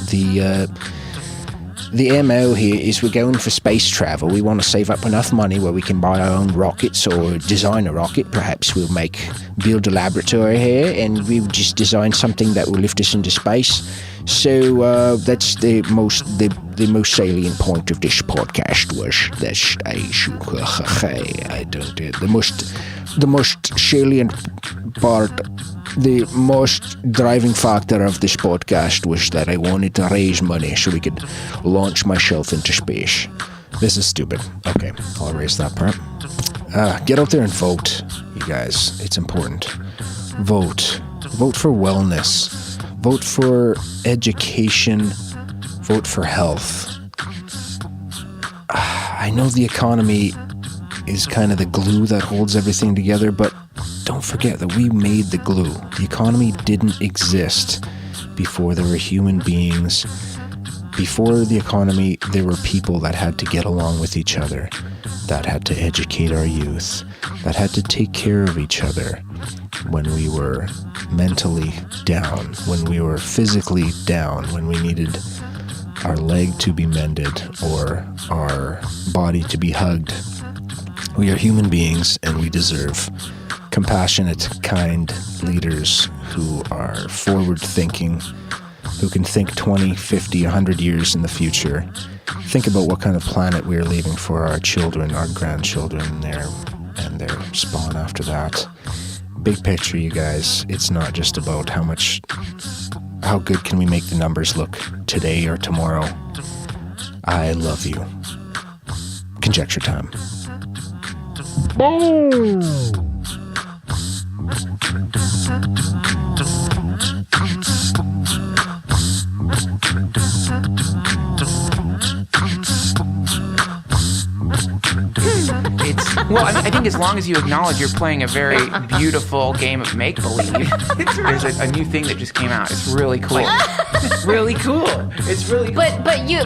The MO here is we're going for space travel. We want to save up enough money where we can buy our own rockets or design a rocket. Perhaps we'll build a laboratory here and we'll just design something that will lift us into space. So that's the most salient point of this podcast was that I don't do it. The most salient part, the most driving factor of this podcast was that I wanted to raise money so we could launch myself into space. This is stupid. Okay, I'll erase that part. Get out there and vote, you guys. It's important. Vote. Vote for wellness. Vote for education. Vote for health. I know the economy is kind of the glue that holds everything together, but don't forget that we made the glue. The economy didn't exist before there were human beings. Before the economy, there were people that had to get along with each other, that had to educate our youth, that had to take care of each other when we were mentally down, when we were physically down, when we needed our leg to be mended or our body to be hugged. We are human beings and we deserve compassionate, kind leaders who are forward-thinking, who can think 20, 50, 100 years in the future. Think about what kind of planet we are leaving for our children, our grandchildren, and their spawn after that. Big picture, you guys. It's not just about how good can we make the numbers look today or tomorrow. I love you. Conjecture time. Boom! Well, I think as long as you acknowledge you're playing a very beautiful game of make-believe, there's a new thing that just came out. It's really cool. It's really cool. It's really cool. But you